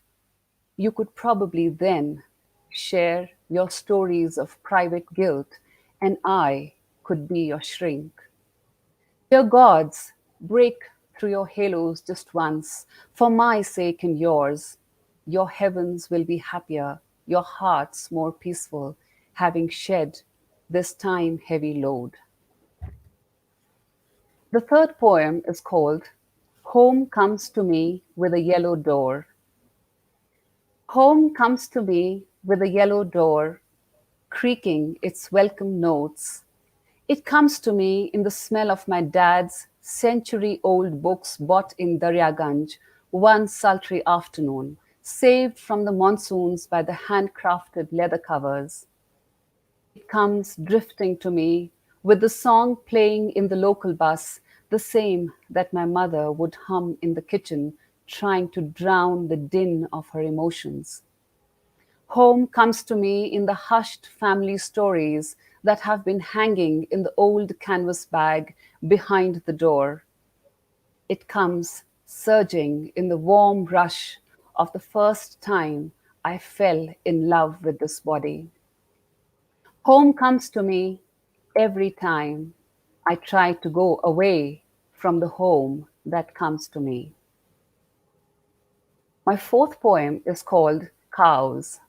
You could probably then share your stories of private guilt, and I could be your shrink. Dear gods, break through your halos just once, for my sake and yours. Your heavens will be happier, your hearts more peaceful, having shed this time-heavy load. The third poem is called Home Comes to Me with a Yellow Door. Home comes to me with a yellow door, creaking its welcome notes. It comes to me in the smell of my dad's century-old books bought in Daryaganj one sultry afternoon, saved from the monsoons by the handcrafted leather covers. It comes drifting to me with the song playing in the local bus, the same that my mother would hum in the kitchen, trying to drown the din of her emotions. Home comes to me in the hushed family stories that have been hanging in the old canvas bag behind the door. It comes surging in the warm rush of the first time I fell in love with this body. Home comes to me every time I try to go away from the home that comes to me. My fourth poem is called Cows.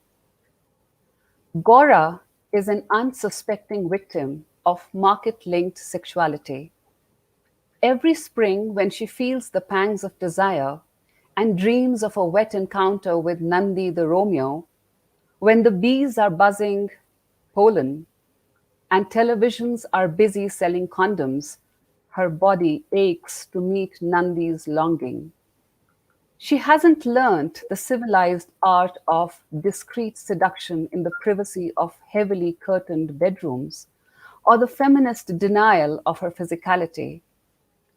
Gora is an unsuspecting victim of market-linked sexuality. Every spring, when she feels the pangs of desire and dreams of a wet encounter with Nandi the Romeo, when the bees are buzzing pollen and televisions are busy selling condoms, Her body aches to meet Nandi's longing. She hasn't learnt the civilized art of discreet seduction in the privacy of heavily curtained bedrooms, or the feminist denial of her physicality.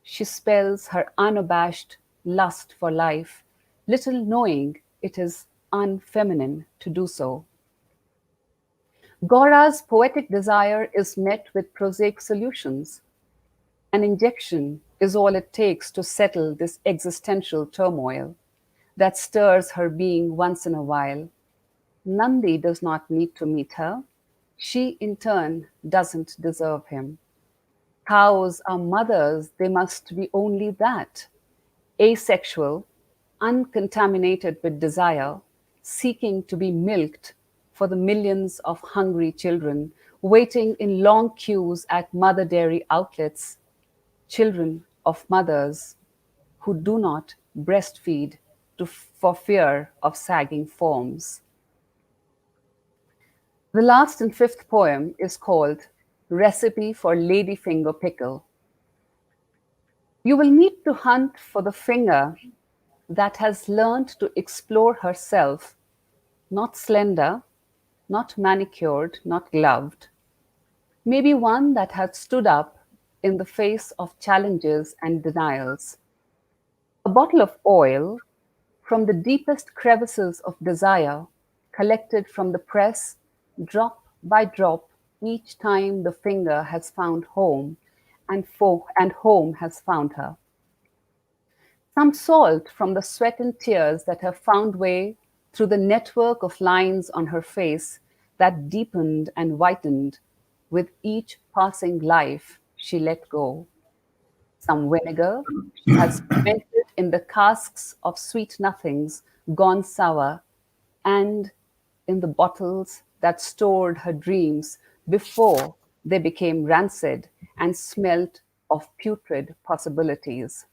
She spells her unabashed lust for life, little knowing it is unfeminine to do so. Gaura's poetic desire is met with prosaic solutions. An injection is all it takes to settle this existential turmoil that stirs her being once in a while. Nandi does not need to meet her. She, in turn, doesn't deserve him. Cows are mothers, they must be only that. Asexual, uncontaminated with desire, seeking to be milked for the millions of hungry children waiting in long queues at mother dairy outlets, children of mothers who do not breastfeed for fear of sagging forms. The last and fifth poem is called Recipe for Ladyfinger Pickle. You will need to hunt for the finger that has learned to explore herself, not slender, not manicured, not gloved, maybe one that had stood up in the face of challenges and denials. A bottle of oil from the deepest crevices of desire, collected from the press, drop by drop, each time the finger has found home and home has found her. Some salt from the sweat and tears that have found way through the network of lines on her face that deepened and whitened with each passing life she let go. Some vinegar she has fermented in the casks of sweet nothings gone sour, and in the bottles that stored her dreams before they became rancid and smelt of putrid possibilities.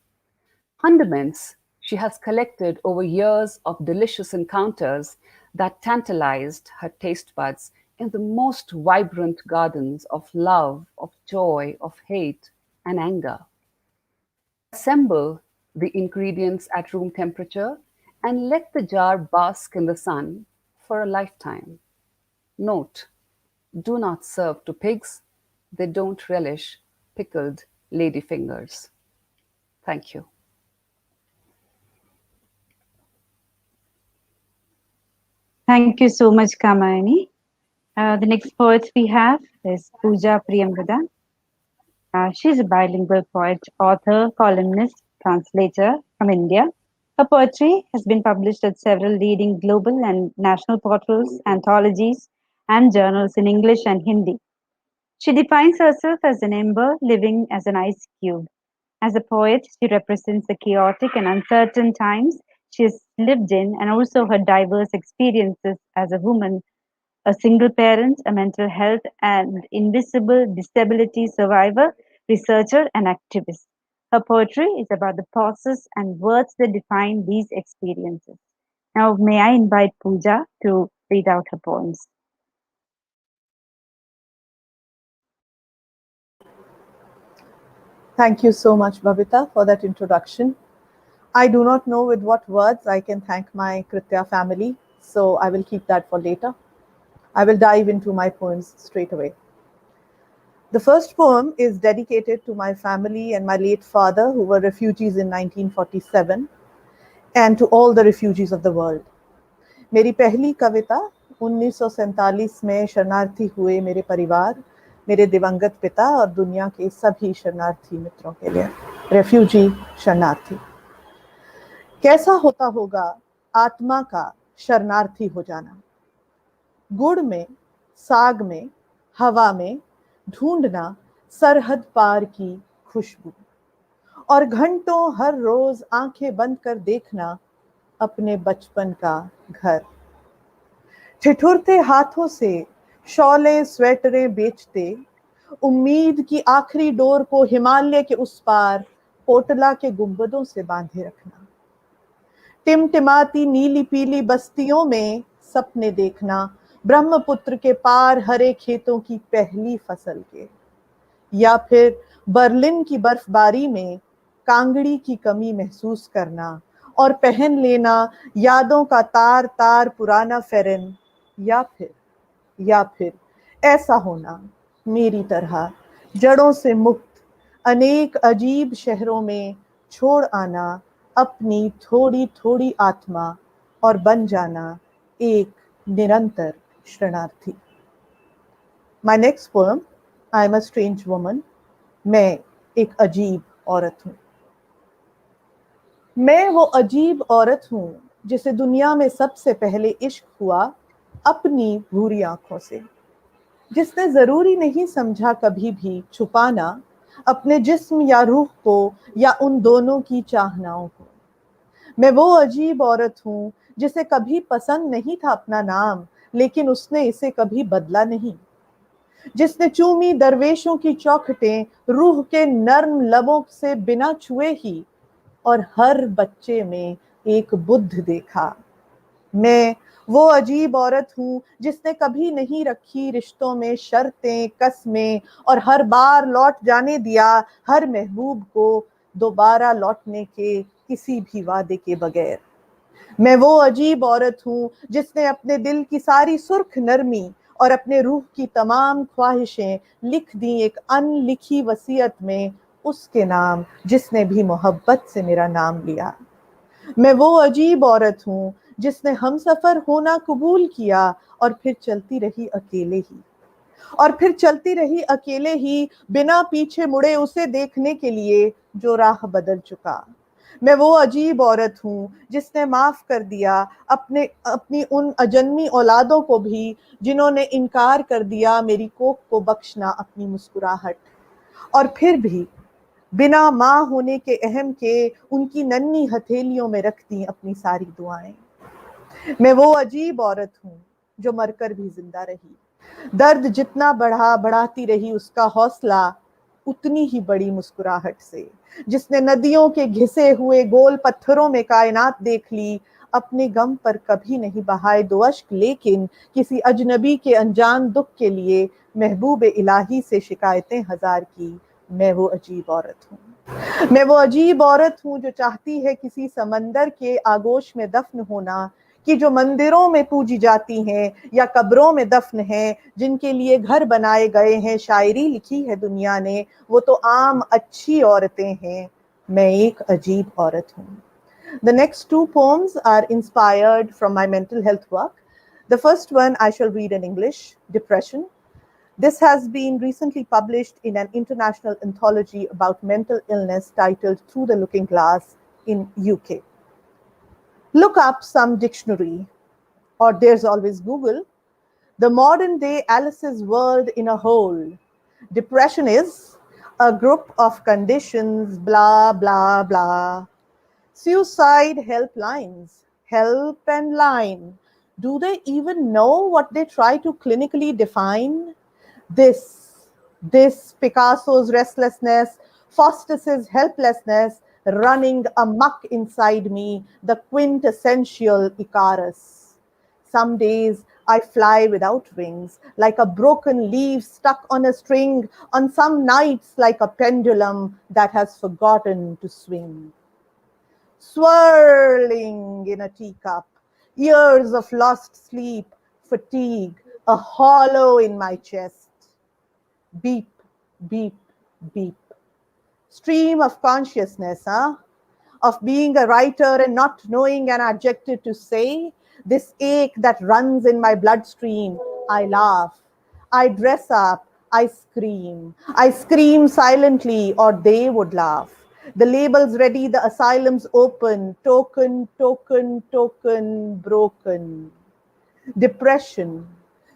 Condiments she has collected over years of delicious encounters that tantalized her taste buds in the most vibrant gardens of love, of joy, of hate, and anger. Assemble the ingredients at room temperature and let the jar bask in the sun for a lifetime. Note, do not serve to pigs. They don't relish pickled ladyfingers. Thank you. Thank you so much, Kamayani. The next poet we have is Puja Priyamvada. She's a bilingual poet, author, columnist, translator from India. Her poetry has been published at several leading global and national portals, anthologies, and journals in English and Hindi. She defines herself as an ember living as an ice cube. As a poet, she represents the chaotic and uncertain times she has lived in and also her diverse experiences as a woman, a single parent, a mental health and invisible disability survivor, researcher, and activist. Her poetry is about the process and words that define these experiences. Now, may I invite Pooja to read out her poems? Thank you so much, Babitha, for that introduction. I do not know with what words I can thank my Kritya family, so I will keep that for later. I will dive into my poems straight away. The first poem is dedicated to my family and my late father, who were refugees in 1947, and to all the refugees of the world. मेरी पहली कविता 1947 में शरणार्थी हुए मेरे परिवार, मेरे दिवंगत पिता और दुनिया के सभी शरणार्थी मित्रों के लिए, रेफ्यूजी शरणार्थी। कैसा होता होगा आत्मा का शरणार्थी हो जाना, गुड़ में, साग में, हवा में ढूंढना सरहद पार की खुशबू, और घंटों हर रोज आंखें बंद कर देखना अपने बचपन का घर। ठिठुरते हाथों से शॉलें स्वेटरें बेचते, उम्मीद की आखिरी डोर को हिमालय के उस पार पोटला के गुंबदों से बांधे रखना। टिमटिमाती नीली पीली बस्तियों में सपने देखना, ब्रह्मपुत्र के पार हरे खेतों की पहली फसल के, या फिर बर्लिन की बर्फबारी में कांगड़ी की कमी महसूस करना और पहन लेना यादों का तार तार पुराना फेरन, या फिर ऐसा होना मेरी तरह जड़ों से मुक्त अनेक अजीब शहरों में छोड़ आना अपनी थोड़ी थोड़ी आत्मा और बन जाना एक निरंतर शरणार्थी। My next poem, I am a strange woman. मैं एक अजीब औरत हूँ। मैं वो अजीब औरत हूँ जिसे दुनिया में सबसे पहले इश्क हुआ अपनी भूरी आंखों से, जिसने जरूरी नहीं समझा कभी भी छुपाना अपने जिस्म या रूह को या उन दोनों की चाहनाओं को। मैं वो अजीब औरत हूँ जिसे कभी पसंद नहीं था अपना नाम, लेकिन उसने इसे कभी बदला नहीं, जिसने चूमी दरवेशों की चौखटें रूह के नर्म लबों से बिना छुए ही और हर बच्चे में एक बुद्ध देखा। मैं वो अजीब औरत हूँ जिसने कभी नहीं रखी रिश्तों में शर्तें कसमें और हर बार लौट जाने दिया हर महबूब को दोबारा लौटने के किसी भी वादे के बगैर। मैं वो अजीब औरत हूँ जिसने अपने दिल की सारी सुर्ख नरमी और अपने रूह की तमाम ख्वाहिशें लिख दी एक अनलिखी वसीयत में उसके नाम जिसने भी मोहब्बत से मेरा नाम लिया। मैं वो अजीब औरत हूँ जिसने हमसफर होना कबूल किया और फिर चलती रही अकेले ही बिना पीछे मुड़े उसे देखने के लिए जो राह बदल चुका। मैं वो अजीब औरत हूँ जिसने माफ कर दिया अपनी उन अजन्मी औलादों को भी जिन्होंने इनकार कर दिया मेरी कोख को बख्शना अपनी मुस्कुराहट, और फिर भी बिना माँ होने के अहम के उनकी नन्ही हथेलियों में रख दी अपनी सारी दुआएं। मैं वो अजीब औरत हूँ जो मरकर भी जिंदा रही, दर्द जितना बढ़ाती रही उसका हौसला उतनी ही बड़ी मुस्कुराहट से, जिसने नदियों के घिसे हुए गोल पत्थरों में कायनात देख ली, अपने गम पर कभी नहीं बहाए दो अश्क, लेकिन किसी अजनबी के अनजान दुख के लिए महबूब इलाही से शिकायतें हजार की। मैं वो अजीब औरत हूँ। मैं वो अजीब औरत हूँ जो चाहती है किसी समंदर के आगोश में दफन होना, कि जो मंदिरों में पूजी जाती हैं या कब्रों में दफन हैं, जिनके लिए घर बनाए गए हैं, शायरी लिखी है दुनिया ने, वो तो आम अच्छी औरतें हैं। मैं एक अजीब औरत हूँ। The next two poems are inspired from my mental health work. The first one I shall read in English, Depression. This has been recently published in an international anthology about mental illness titled Through the Looking Glass in UK. Look up some dictionary, or there's always Google. The modern day Alice's world in a whole. Depression is a group of conditions, blah, blah, blah. Suicide helplines, help and line. Do they even know what they try to clinically define? This Picasso's restlessness, Faustus's helplessness, running amok inside me, the quintessential Icarus. Some days I fly without wings, like a broken leaf stuck on a string, on some nights like a pendulum that has forgotten to swing. Swirling in a teacup, years of lost sleep, fatigue, a hollow in my chest. Beep, beep, beep. Stream of consciousness, of being a writer and not knowing an adjective to say. This ache that runs in my bloodstream. I laugh, I dress up, I scream. I scream silently, or they would laugh. The labels ready, the asylums open. Token, token, token, broken. Depression.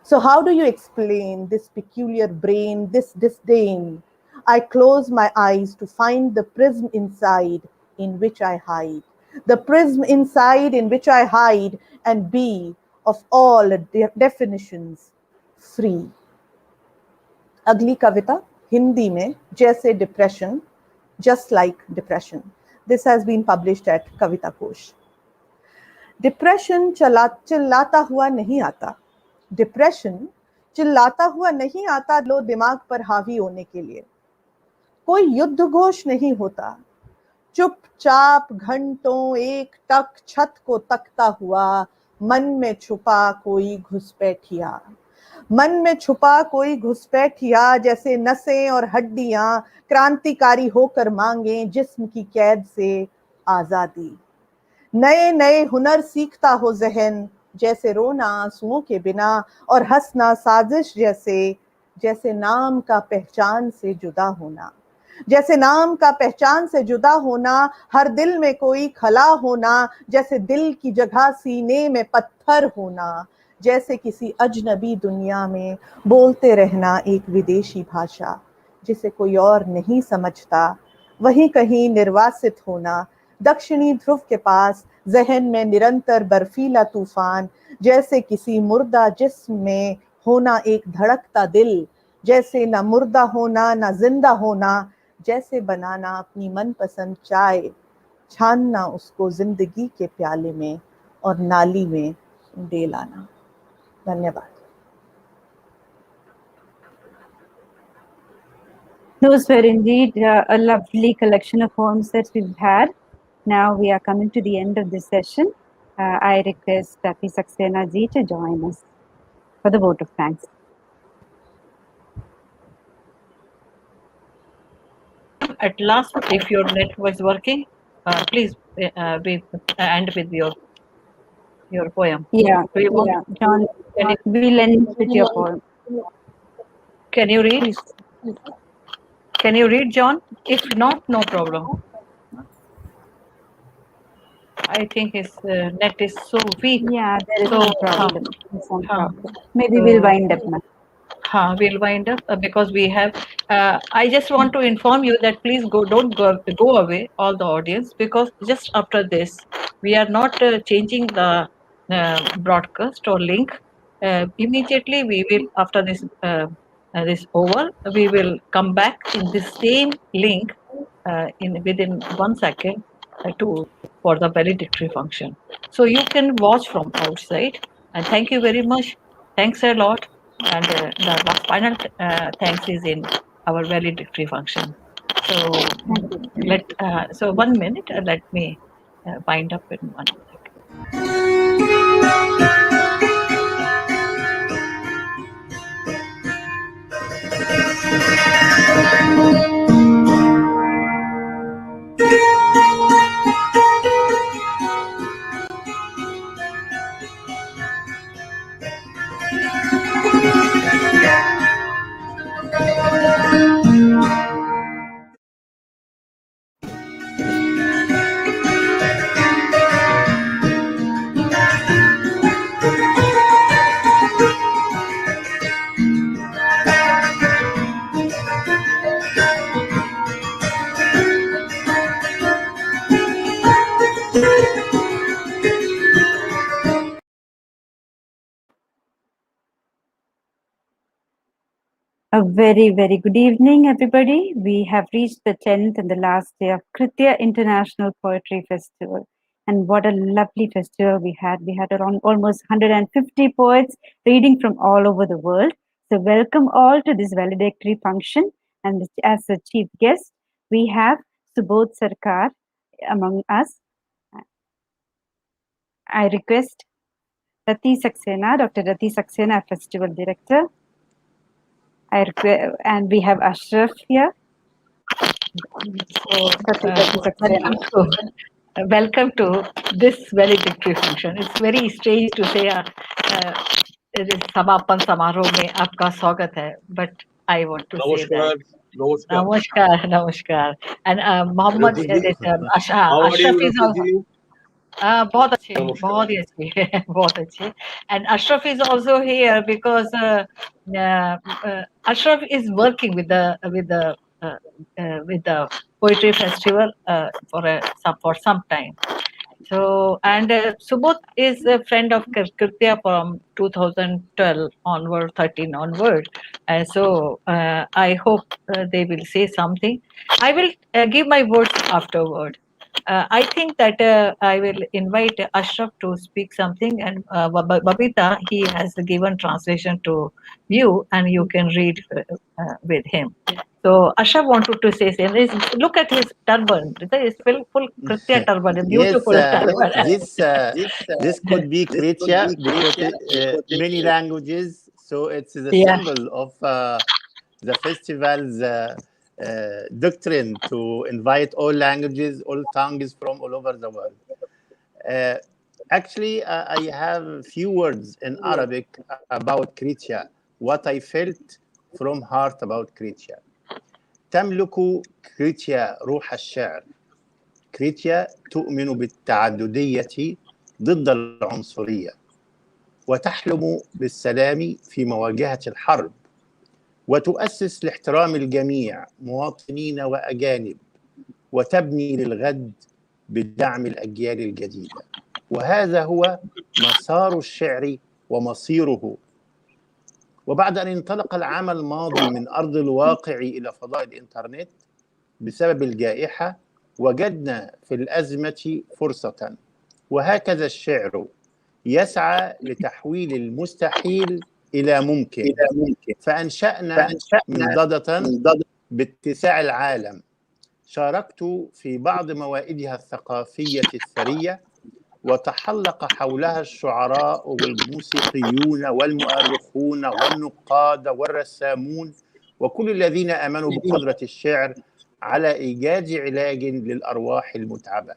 So how do you explain this peculiar brain, this disdain? I close my eyes to find the prism inside in which I hide. The prism inside in which I hide and be of all definitions free. अगली कविता हिंदी में जैसे depression, just like depression. This has been published at कविता कोश. Depression चिल्लाता हुआ नहीं आता. Depression चिल्लाता हुआ नहीं आता लो दिमाग पर हावी होने के लिए. कोई युद्ध घोष नहीं होता, चुपचाप घंटों एक टक छत को तकता हुआ मन में छुपा कोई घुसपैठिया, मन में छुपा कोई घुसपैठिया, जैसे नसें और हड्डियां क्रांतिकारी होकर मांगे जिस्म की कैद से आजादी। नए नए हुनर सीखता हो जहन, जैसे रोना आंसुओं के बिना और हंसना साजिश जैसे, जैसे नाम का पहचान से जुदा होना, जैसे नाम का पहचान से जुदा होना, हर दिल में कोई खला होना, जैसे दिल की जगह सीने में पत्थर होना, जैसे किसी अजनबी दुनिया में बोलते रहना एक विदेशी भाषा जिसे कोई और नहीं समझता, वहीं कहीं निर्वासित होना, दक्षिणी ध्रुव के पास जहन में निरंतर बर्फीला तूफान, जैसे किसी मुर्दा जिस्म में होना एक धड़कता दिल, जैसे ना मुर्दा होना ना जिंदा होना, जैसे बनाना अपनी मनपसंद चाय, छानना उसको जिंदगी के प्याले में और नाली में दे लाना। धन्यवाद। Those were indeed a lovely collection of poems that we've had. Now we are coming to the end of this session. I request SAXENA ji to join us for the vote of thanks. At last, if your net was working, please end with your poem. Yeah, Do you want? yeah. John, we'll end with your poem. Can you read? Please. Can you read, John? If not, no problem. I think his net is so weak. Yeah, there is So, no problem. There's no problem. Maybe we'll wind up now. We'll wind up because we have. I just want to inform you that please don't go away, all the audience, because just after this, we are not changing the broadcast or link. Immediately, we will after this this over, we will come back in the same link within 1 second for the valedictory function. So you can watch from outside. And thank you very much. Thanks a lot. And the final thanks is in our valedictory function. So 1 minute. Let me wind up in 1 second. A very, very good evening, everybody. We have reached the 10th and the last day of Kritya International Poetry Festival. And what a lovely festival we had. We had around almost 150 poets reading from all over the world. So welcome all to this valedictory function. And as a chief guest, we have Subodh Sarkar among us. I request SAXENA, Dr. Rati SAXENA, Festival Director. And we have Ashraf here. So, welcome to this valedictory function. It's very strange to say समापन समारोह में आपका स्वागत है, but I want to say that. Namaskar. And Mohammed Ashraf is also. बहुत अच्छे, बहुत ही अच्छे, बहुत अच्छे. And Ashraf is also here because Ashraf is working with the poetry festival for some time. So, and Subodh is a friend of Kritya from 2012 onward, 13 onward. So I hope they will say something. I will give my words afterward. I think that I will invite Ashraf to speak something, and Babitha, he has given translation to you, and you can read with him. So Ashraf wanted to say something. Look at his turban. It's full Kritya turban, a beautiful turban. This could be Kritya because many languages, so it's the Yeah. symbol of the festival's doctrine to invite all languages, all tongues from all over the world. Actually, I have a few words in Arabic about Kritya, what I felt from heart about Kritya. تملك كريتيا روح الشعر. كريتيا تؤمن بالتعددية ضد العنصرية، وتحلم بالسلام في مواجهة الحرب، وتؤسس لاحترام الجميع مواطنين وأجانب، وتبني للغد بدعم الأجيال الجديدة. وهذا هو مسار الشعر ومصيره. وبعد أن انطلق العام الماضي من أرض الواقع إلى فضاء الإنترنت بسبب الجائحة، وجدنا في الأزمة فرصة، وهكذا الشعر يسعى لتحويل المستحيل إلى ممكن. فأنشأنا منضدة باتساع العالم. شاركت في بعض موائدها الثقافية الثرية، وتحلق حولها الشعراء والموسيقيون والمؤرخون والنقاد والرسامون وكل الذين آمنوا بقدرة الشعر على إيجاد علاج للأرواح المتعبة.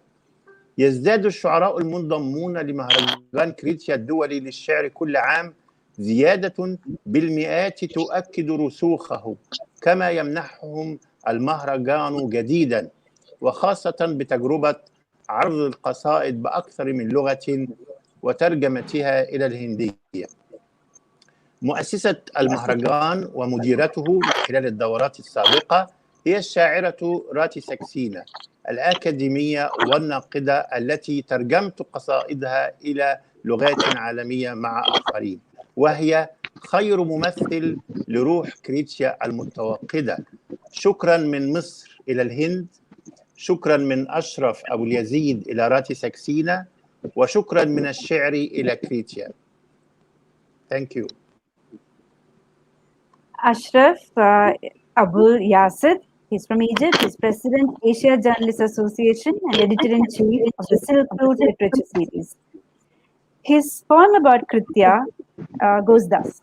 يزداد الشعراء المنضمون لمهرجان كريتيا الدولي للشعر كل عام زيادة بالمئات تؤكد رسوخه، كما يمنحهم المهرجان جديدا، وخاصة بتجربة عرض القصائد بأكثر من لغة وترجمتها إلى الهندية. مؤسسة المهرجان ومديرته خلال الدورات السابقة هي الشاعرة راتي ساكسينا، الأكاديمية والناقدة التي ترجمت قصائدها إلى لغات عالمية مع آخرين، وهي خير ممثل لروح كريتيا المتوقدة. شكرا من مصر إلى الهند، شكرا من أشرف أبو اليزيد إلى راتي ساكسينا، وشكرا من الشعر إلى كريتيا. Thank you. Ashraf Abul Yasid, he's from Egypt. He's president, Asia Journalists Association, and editor-in-chief of the Silk Road Literature Series. His poem about Kritya goes thus.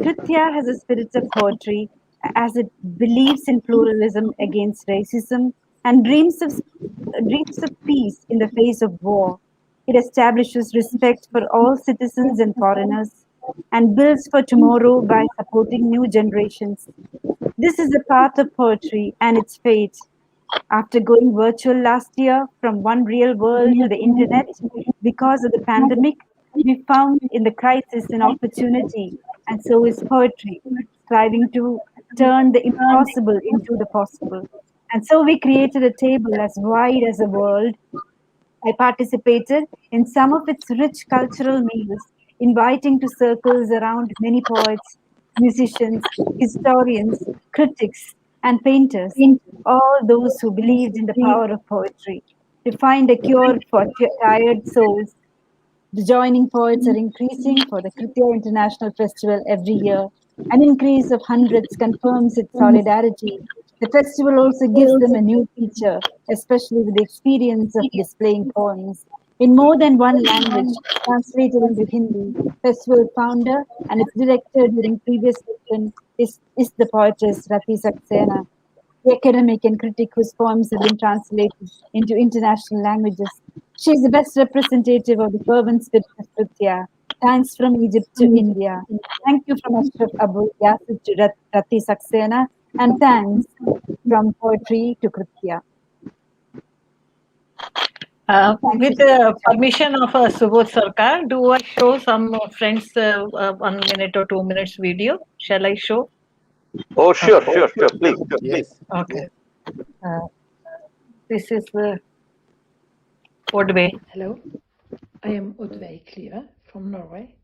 Kritya has a spirit of poetry as it believes in pluralism against racism and dreams of peace in the face of war. It establishes respect for all citizens and foreigners and builds for tomorrow by supporting new generations. This is the path of poetry and its fate. After going virtual last year from one real world to the internet because of the pandemic, we found in the crisis an opportunity, and so is poetry, striving to turn the impossible into the possible. And so we created a table as wide as the world. I participated in some of its rich cultural meals, inviting to circles around many poets, musicians, historians, critics, and painters, all those who believed in the power of poetry, to find a cure for tired souls. The joining poets are increasing for the Kritya International Festival every year. An increase of hundreds confirms its solidarity. The festival also gives them a new feature, especially with the experience of displaying poems in more than one language, translated into Hindi. Festival founder and its director during previous session is the poetess Rati SAXENA, the academic and critic whose poems have been translated into international languages. She is the best representative of the fervent spirit of Kritya. Thanks from Egypt to India. Thank you from Ashraf Abu Yasid to Rati SAXENA, and thanks from poetry to Kritya. With the permission of Subodh Sarkar, do I show some friends 1 minute or 2 minutes video? Shall I show? Oh, sure, please. Yes. Okay. This is Oddveig. Hello, I am Oddveig Klyve from Norway.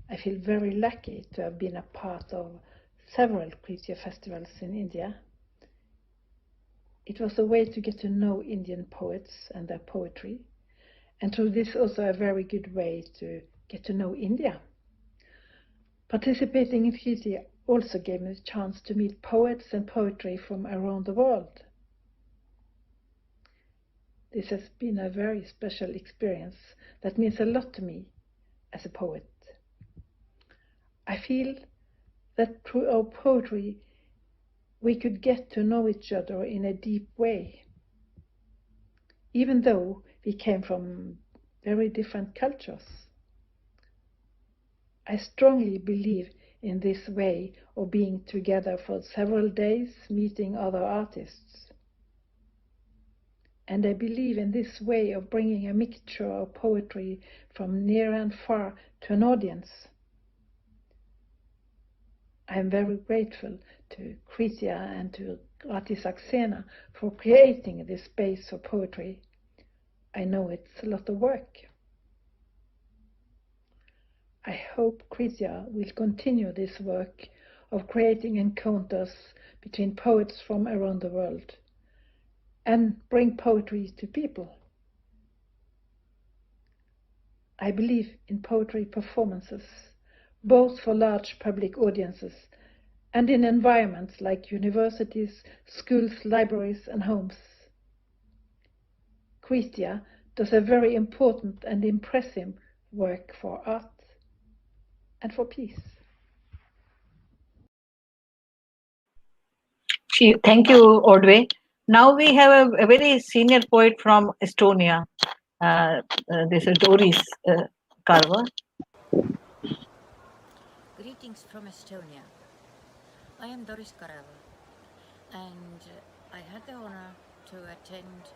I feel very lucky to have been a part of several Kritya festivals in India. It was a way to get to know Indian poets and their poetry, and through this also a very good way to get to know India. Participating in Kritya also gave me the chance to meet poets and poetry from around the world. This has been a very special experience that means a lot to me as a poet. I feel that through our poetry we could get to know each other in a deep way, even though we came from very different cultures. I strongly believe in this way of being together for several days, meeting other artists. And I believe in this way of bringing a mixture of poetry from near and far to an audience. I am very grateful to Kritya and to SAXENA for creating this space of poetry. I know it's a lot of work. I hope Kritya will continue this work of creating encounters between poets from around the world and bring poetry to people. I believe in poetry performances, both for large public audiences and in environments like universities, schools, libraries, and homes. Kritya does a very important and impressive work for art and for peace. Thank you, Ordway. Now we have a very senior poet from Estonia. This is Doris Carver. Greetings from Estonia. I am Doris Carver, and I had the honor to attend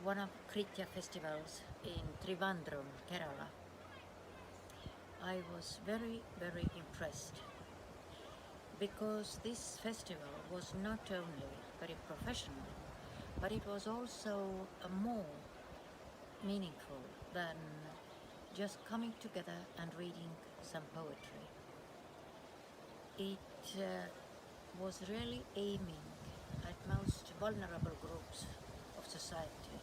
one of Kritya festivals in Trivandrum, Kerala. I was very, very impressed because this festival was not only very professional, but it was also more meaningful than just coming together and reading some poetry. It was really aiming at most vulnerable groups of society.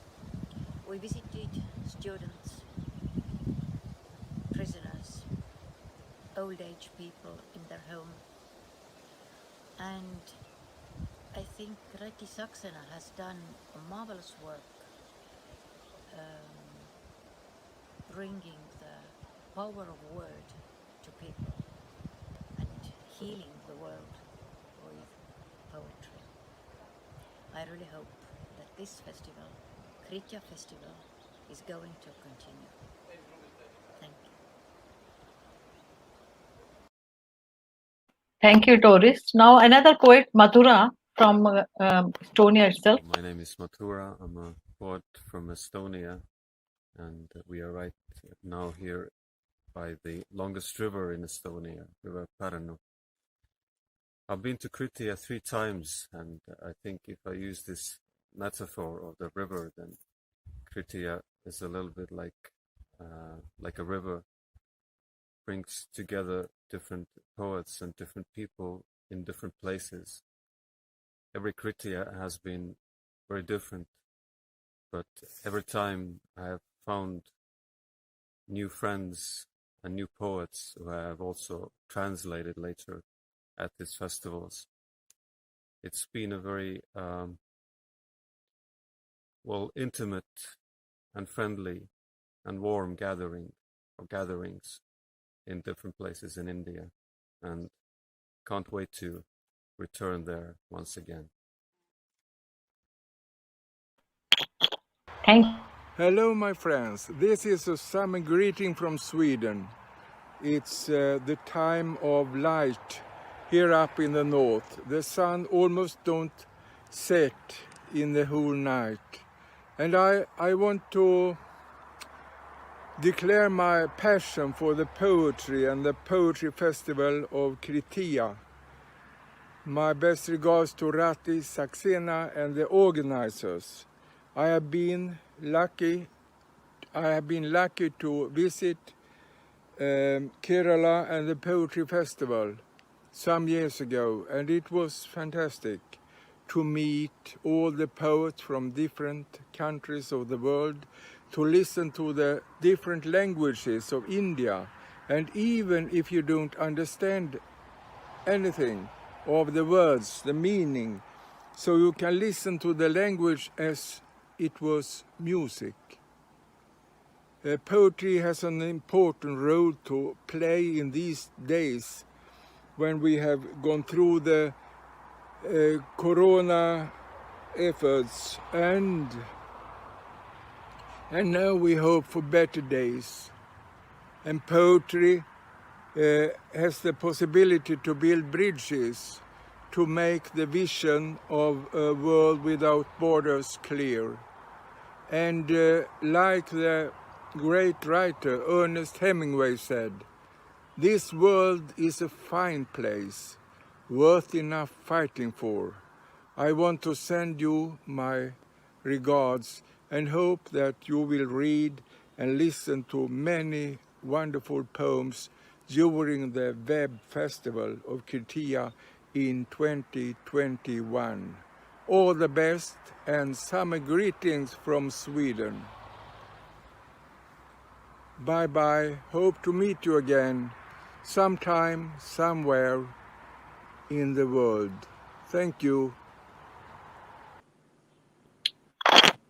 We visited students, prisoners, old age people in their home, and I think SAXENA has done a marvelous work bringing the power of word to people and healing the world with poetry. I really hope that this festival, Kritya Festival, is going to continue. Thank you. Thank you, Doris. Now another poet, Mathura, from Estonia itself. My name is Mathura. I'm a poet from Estonia, and we are right now here by the longest river in Estonia, River Pärnu. I've been to Kritya 3 times, and I think if I use this metaphor of the river, then Kritya is a little bit like a river, brings together different poets and different people in different places. Every Kritya has been very different, but every time I have found new friends and new poets who I have also translated later at these festivals. It's been a very intimate and friendly and warm gatherings in different places in India, and can't wait to return there once again. Thank you. Hello, my friends. This is a summer greeting from Sweden. It's the time of light here up in the north. The sun almost don't set in the whole night. And I want to declare my passion for the poetry and the poetry festival of Kritya. My best regards to Note-RATI, SAXENA and the organizers. I have been lucky to visit Kerala and the Poetry Festival some years ago, and it was fantastic to meet all the poets from different countries of the world, to listen to the different languages of India, and even if you don't understand anything of the words, the meaning, so you can listen to the language as it was music. Poetry has an important role to play in these days when we have gone through the corona efforts, and now we hope for better days. And poetry has the possibility to build bridges, to make the vision of a world without borders clear. And like the great writer Ernest Hemingway said, this world is a fine place, worth enough fighting for. I want to send you my regards and hope that you will read and listen to many wonderful poems during the Web Festival of Kritya in 2021. All the best and summer greetings from Sweden. Bye-bye. Hope to meet you again sometime, somewhere in the world. Thank you.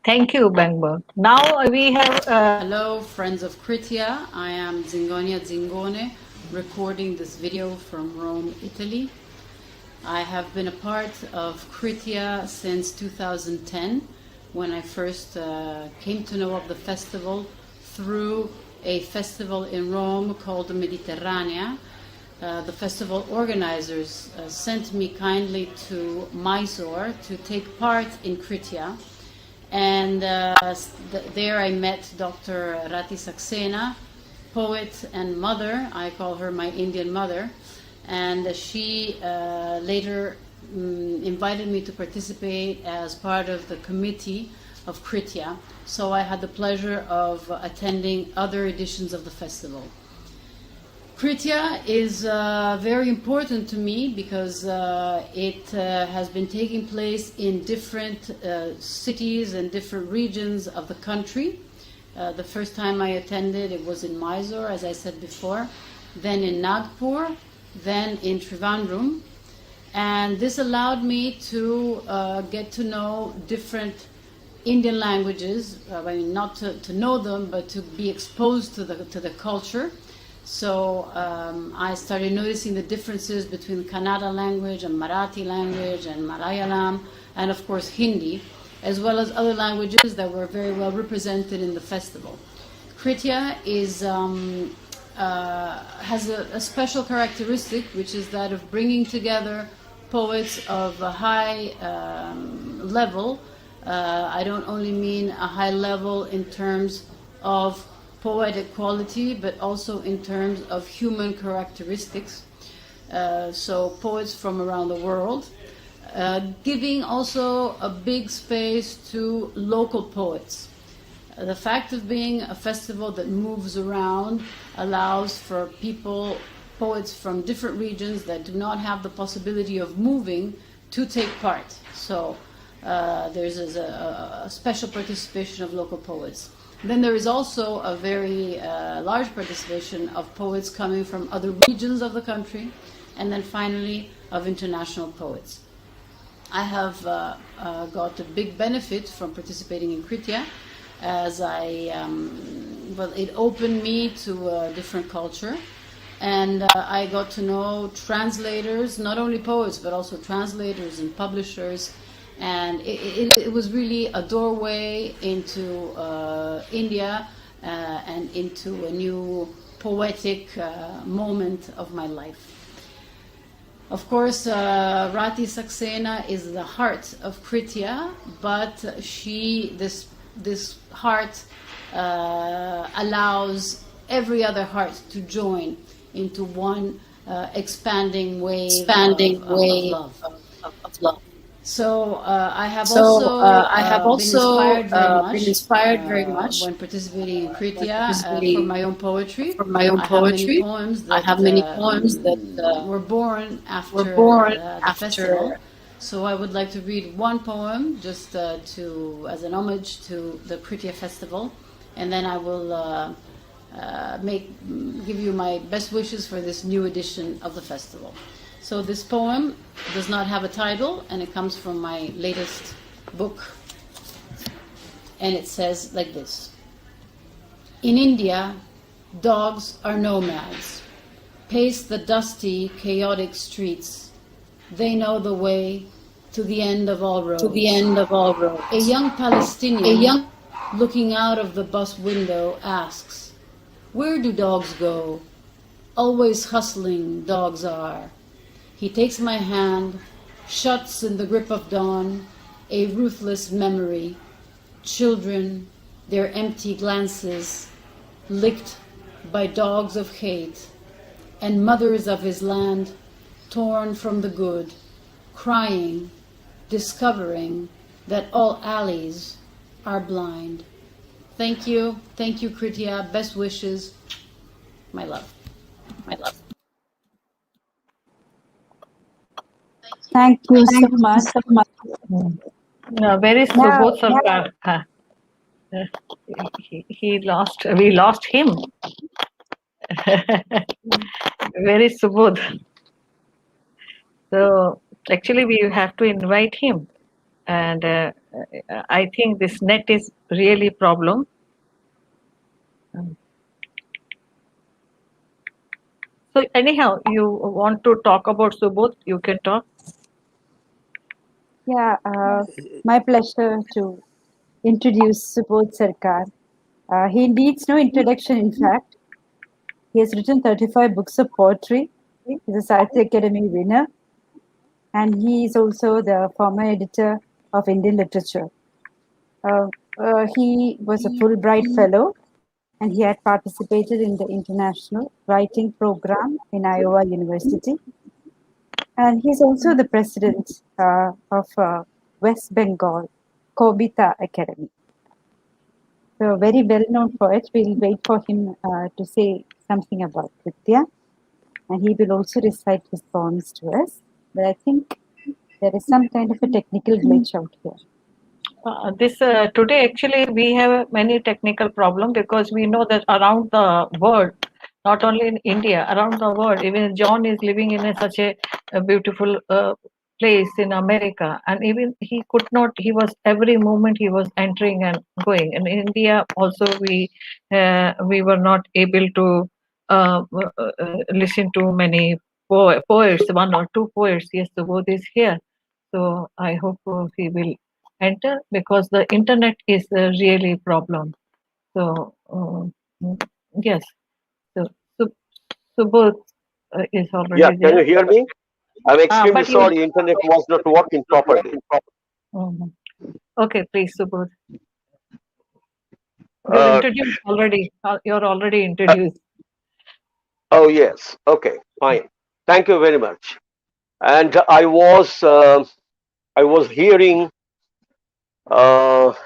Thank you, Bangbo. Now we have... Hello, friends of Kritya. I am Zingonia Zingone, recording this video from Rome, Italy. I have been a part of Kritya since 2010, when I first came to know of the festival through a festival in Rome called the Mediterranea. The festival organizers sent me kindly to Mysore to take part in Kritya. And there I met Dr. Rati SAXENA, poet and mother. I call her my Indian mother. And she later invited me to participate as part of the committee of Kritya. So I had the pleasure of attending other editions of the festival. Kritya is very important to me because it has been taking place in different cities and different regions of the country. The first time I attended, it was in Mysore, as I said before, then in Nagpur, then in Trivandrum. And this allowed me to get to know different Indian languages, I mean, not to know them, but to be exposed to the culture. So I started noticing the differences between Kannada language and Marathi language and Malayalam, and of course Hindi, as well as other languages that were very well represented in the festival. Kritya has a special characteristic, which is that of bringing together poets of a high level. I don't only mean a high level in terms of poetic quality, but also in terms of human characteristics. So poets from around the world, giving also a big space to local poets. The fact of being a festival that moves around allows for people, poets from different regions that do not have the possibility of moving, to take part. So there's a special participation of local poets. Then there is also a very large participation of poets coming from other regions of the country, and then finally of international poets. I have got a big benefit from participating in Kritya, as it opened me to a different culture, and I got to know translators, not only poets, but also translators and publishers. And it was really a doorway into India and into a new poetic moment of my life. Of course, Rati SAXENA is the heart of Kritya, but this heart allows every other heart to join into one expanding wave of love. So I have also been inspired very much when participating in Kritya for my own poetry. I have many poems that were born after the festival. So I would like to read one poem just as an homage to the Kritya festival, and then I will give you my best wishes for this new edition of the festival. So this poem does not have a title, and it comes from my latest book. And it says like this. In India, dogs are nomads, pace the dusty, chaotic streets. They know the way to the end of all roads. To the end of all roads. A young Palestinian, looking out of the bus window, asks, "Where do dogs go? Always hustling, dogs are." He takes my hand, shuts in the grip of dawn, a ruthless memory. Children, their empty glances, licked by dogs of hate, and mothers of his land, torn from the good, crying, discovering that all alleys are blind. Thank you, Kritya. Best wishes. My love. My love. Thank you so much. No, where is Subodh Sarkar? We lost him. Where is Subodh? So actually we have to invite him. And I think this net is really problem. So anyhow, you want to talk about Subodh, you can talk. Yeah, my pleasure to introduce Subodh Sarkar. He needs no introduction, in fact. He has written 35 books of poetry. He's a Sahitya Academy winner. And he is also the former editor of Indian literature. He was a Fulbright fellow, and he had participated in the international writing program in Iowa University. And he's also the president of West Bengal Babitha Academy. So very well-known poet. We'll wait for him to say something about Kritya. And he will also recite his poems to us. But I think there is some kind of a technical glitch out here. Today actually we have many technical problem because we know that around the world, not only in India, around the world, even John is living in such a beautiful place in America, and even he could not. He was every moment he was entering and going. In India also we were not able to listen to many poets, one or two poets. Yes, Subodh is here, so I hope he will enter because the internet is a really problem. So yes, so Subodh is already Yeah, there. can you hear me? I'm extremely sorry, internet was not working properly. Okay, please, Subodh. You're introduced already. You're already introduced. Oh yes, okay, fine. Thank you very much. And I was hearing the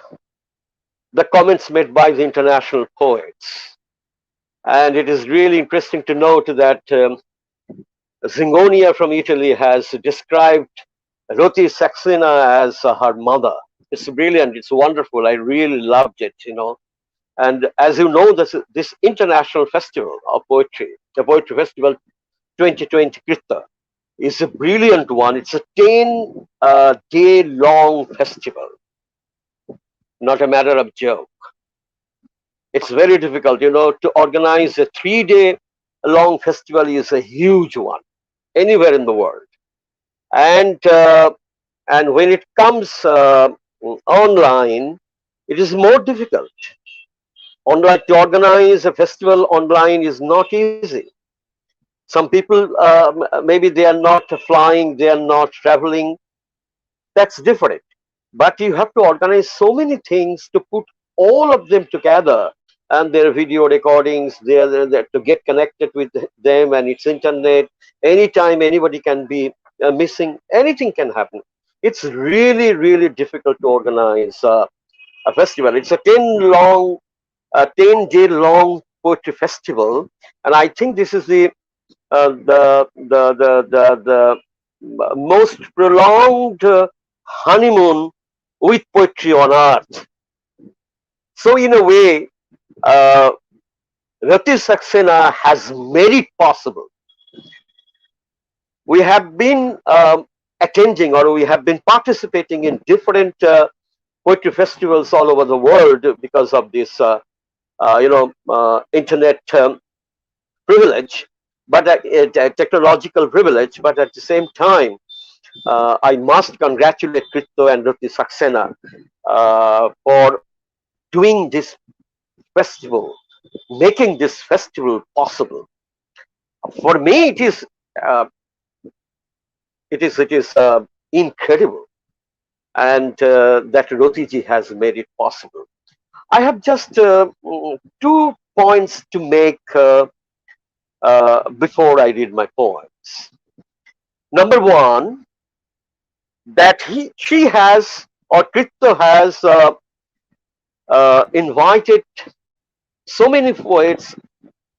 comments made by the international poets, and it is really interesting to note that Zingonia from Italy has described Roti SAXENA as her mother. It's brilliant. It's wonderful. I really loved it, you know. And as you know, this international festival of poetry, the Poetry Festival 2020 Kritya, is a brilliant one. It's a 10-day-long festival, not a matter of joke. It's very difficult, you know, to organize a 3-day-long festival is a huge one anywhere in the world. And when it comes online, it is more difficult. Unlike to organize a festival online is not easy. Some people, maybe they are not flying, they are not traveling. That's different. But you have to organize so many things to put all of them together, and their video recordings, they're to get connected with them, and it's internet. Anytime anybody can be missing, anything can happen. It's really, really difficult to organize a festival. It's a 10-day-long poetry festival, and I think this is the most prolonged honeymoon with poetry on earth. So in a way, Roti SAXENA has made it possible. we have been attending, or we have been participating in different poetry festivals all over the world because of this, internet privilege, but technological privilege. But at the same time, I must congratulate Kritya and SAXENA for doing this festival, making this festival possible. For me, it is incredible, and that Rotiji has made it possible. I have just 2 points to make before I read my poems. Number one, that she has, or Kritya has invited so many poets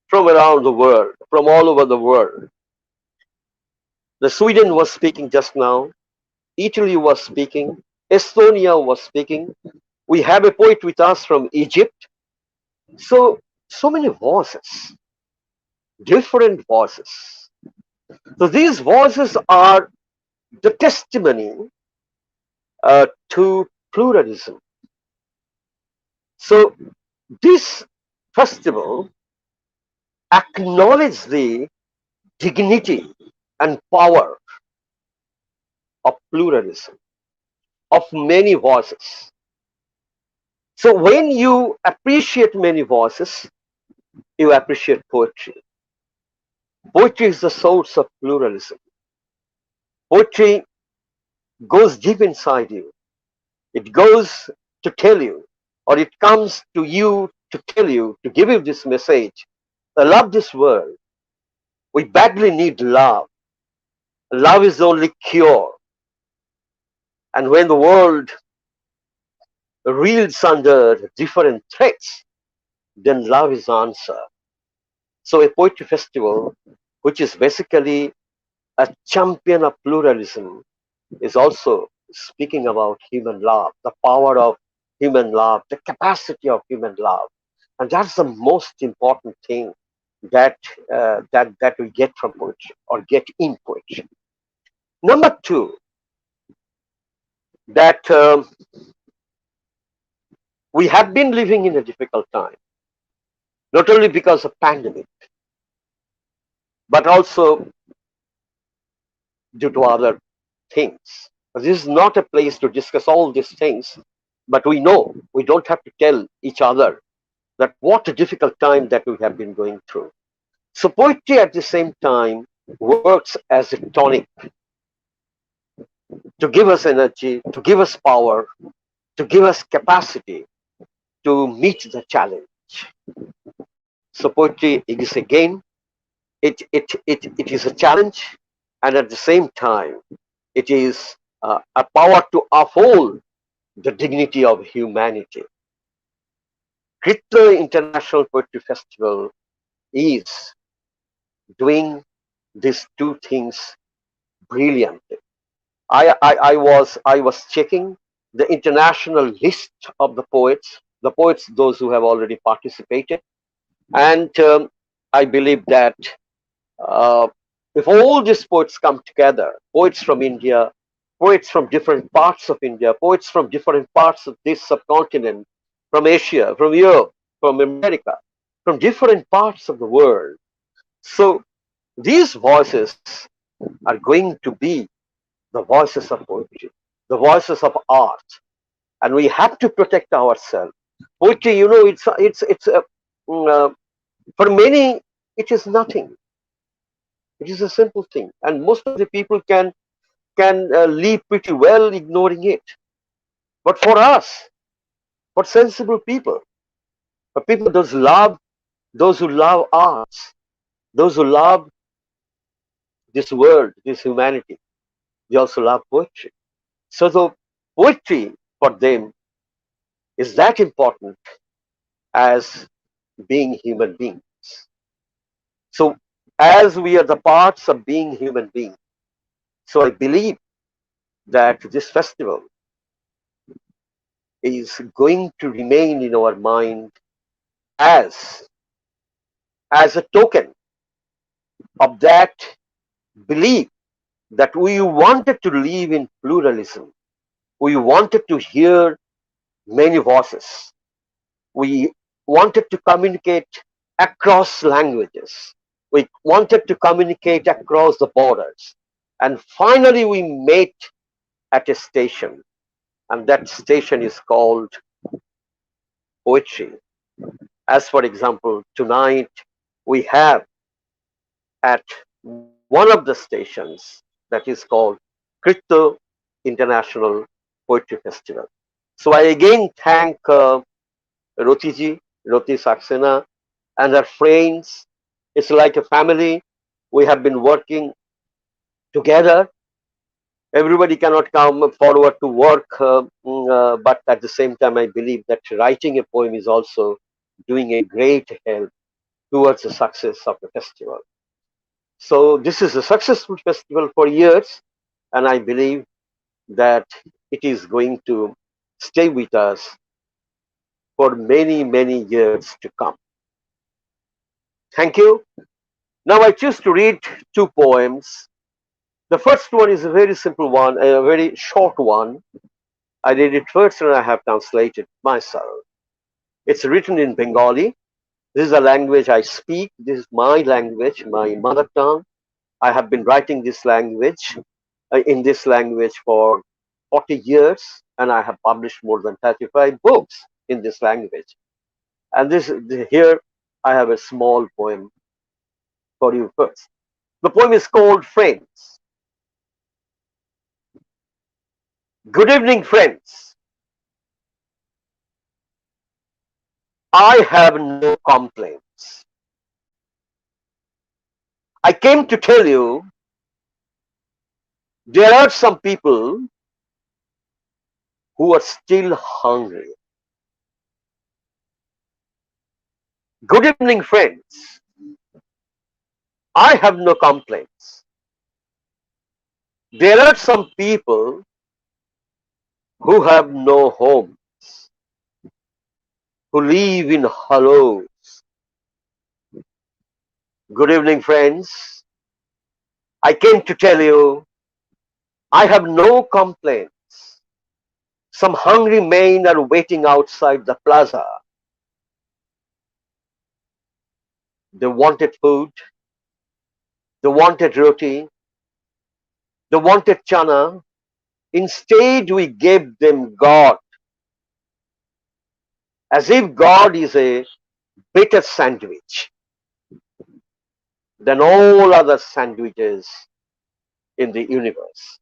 from around the world, from all over the world. The Sweden was speaking just now, Italy was speaking, Estonia was speaking. We have a poet with us from Egypt. So many voices, different voices. So these voices are the testimony to pluralism. So this festival acknowledges the dignity and power of pluralism, of many voices. So when you appreciate many voices, you appreciate poetry. Poetry is the source of pluralism. Poetry goes deep inside you. It goes to tell you, or it comes to you to tell you, to give you this message. I love this world. We badly need love. Love is the only cure. And when the world reels under different threats, then love is the answer. So a poetry festival, which is basically a champion of pluralism, is also speaking about human love, the power of human love, the capacity of human love. And that's the most important thing that we get from poetry, or get in poetry. Number two, that we have been living in a difficult time, not only because of pandemic, but also due to other things. This is not a place to discuss all these things, but we know we don't have to tell each other that what a difficult time that we have been going through. So poetry at the same time works as a tonic to give us energy, to give us power, to give us capacity to meet the challenge. So poetry is again, it is a challenge, and at the same time, it is a power to uphold the dignity of humanity. Kritya International Poetry Festival is doing these two things brilliantly. I was checking the international list of the poets, those who have already participated, and I believe that if all these poets come together, poets from India, poets from different parts of India, poets from different parts of this subcontinent, from Asia, from Europe, from America, from different parts of the world. So these voices are going to be the voices of poetry, the voices of art, and we have to protect ourselves. Poetry, for many it is nothing. It is a simple thing, and most of the people can live pretty well ignoring it. But for us, for sensible people, for people those who love arts, those who love this world, this humanity, they also love poetry. So the poetry for them is that important as being human beings. So as we are the parts of being human beings, so I believe that this festival is going to remain in our mind as a token of that belief that we wanted to live in pluralism. We wanted to hear many voices. We wanted to communicate across languages. We wanted to communicate across the borders. And finally, we met at a station, and that station is called poetry. As for example, tonight we have at one of the stations that is called Kritya International Poetry Festival. So I again thank Roti SAXENA, and her friends. It's like a family. We have been working together. Everybody cannot come forward to work, but at the same time, I believe that writing a poem is also doing a great help towards the success of the festival. So this is a successful festival for years, and I believe that it is going to stay with us for many, many years to come. Thank you. Now I choose to read two poems. The first one is a very simple one, a very short one. I read it first and I have translated myself. It's written in Bengali. This is a language I speak. This is my language, my mother tongue. I have been writing this language, in this language for 40 years, and I have published more than 35 books in this language. And here I have a small poem for you first. The poem is called Friends. Good evening, friends. I have no complaints. I came to tell you there are some people who are still hungry. Good evening, friends. I have no complaints. There are some people who have no homes, who live in hollows. Good evening, friends. I came to tell you I have no complaints. Some hungry men are waiting outside the plaza. They wanted food. They wanted roti. They wanted chana. Instead, we gave them God, as if God is a better sandwich than all other sandwiches in the universe.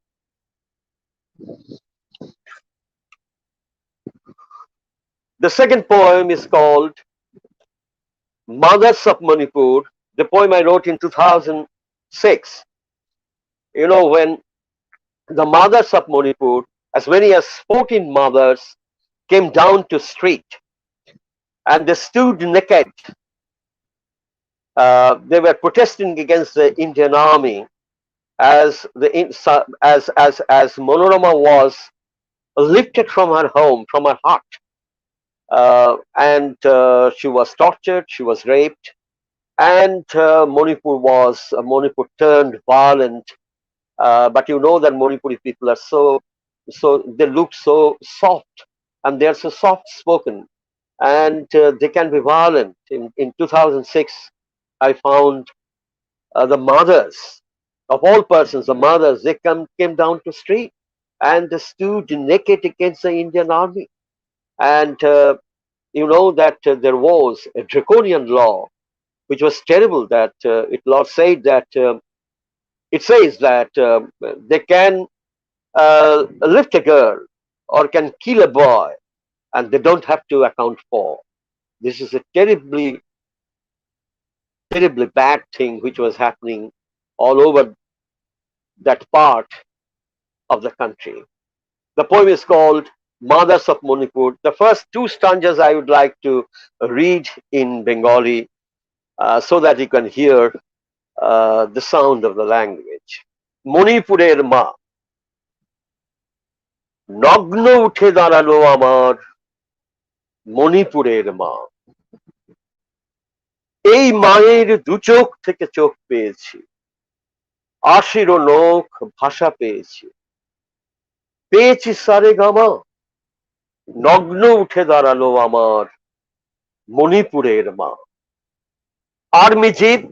The second poem is called Mothers of Manipur. The poem I wrote in 2006. You know, when the mothers of Manipur, as many as 14 mothers, came down to street and they stood naked. They were protesting against the Indian army as Monorama was lifted from her home, from her heart, and she was tortured, she was raped, and Manipur turned violent. But you know that Manipuri people are so they look so soft, and they are so soft spoken, and they can be violent. In 2006, I found the mothers of all persons, the mothers, they came down to street and they stood naked against the Indian army. And you know that there was a draconian law which was terrible, that law said that it says that they can lift a girl or can kill a boy and they don't have to account for. This is a terribly bad thing which was happening all over that part of the country. The poem is called Mothers of Manipur. The first two stanzas I would like to read in Bengali so that you can hear the sound of the language. Manipurer ma নগ্ন উঠে দাঁড়ালো আমার মণিপুরের মা, এই মায়ের দু চোখ থেকে চোখ পেয়েছি, আশিরো নখ ভাষা পেয়েছি, পেয়েছি সারে গামা, নগ্ন উঠে দাঁড়ালো আমার মণিপুরের মা। আর্মি জিপ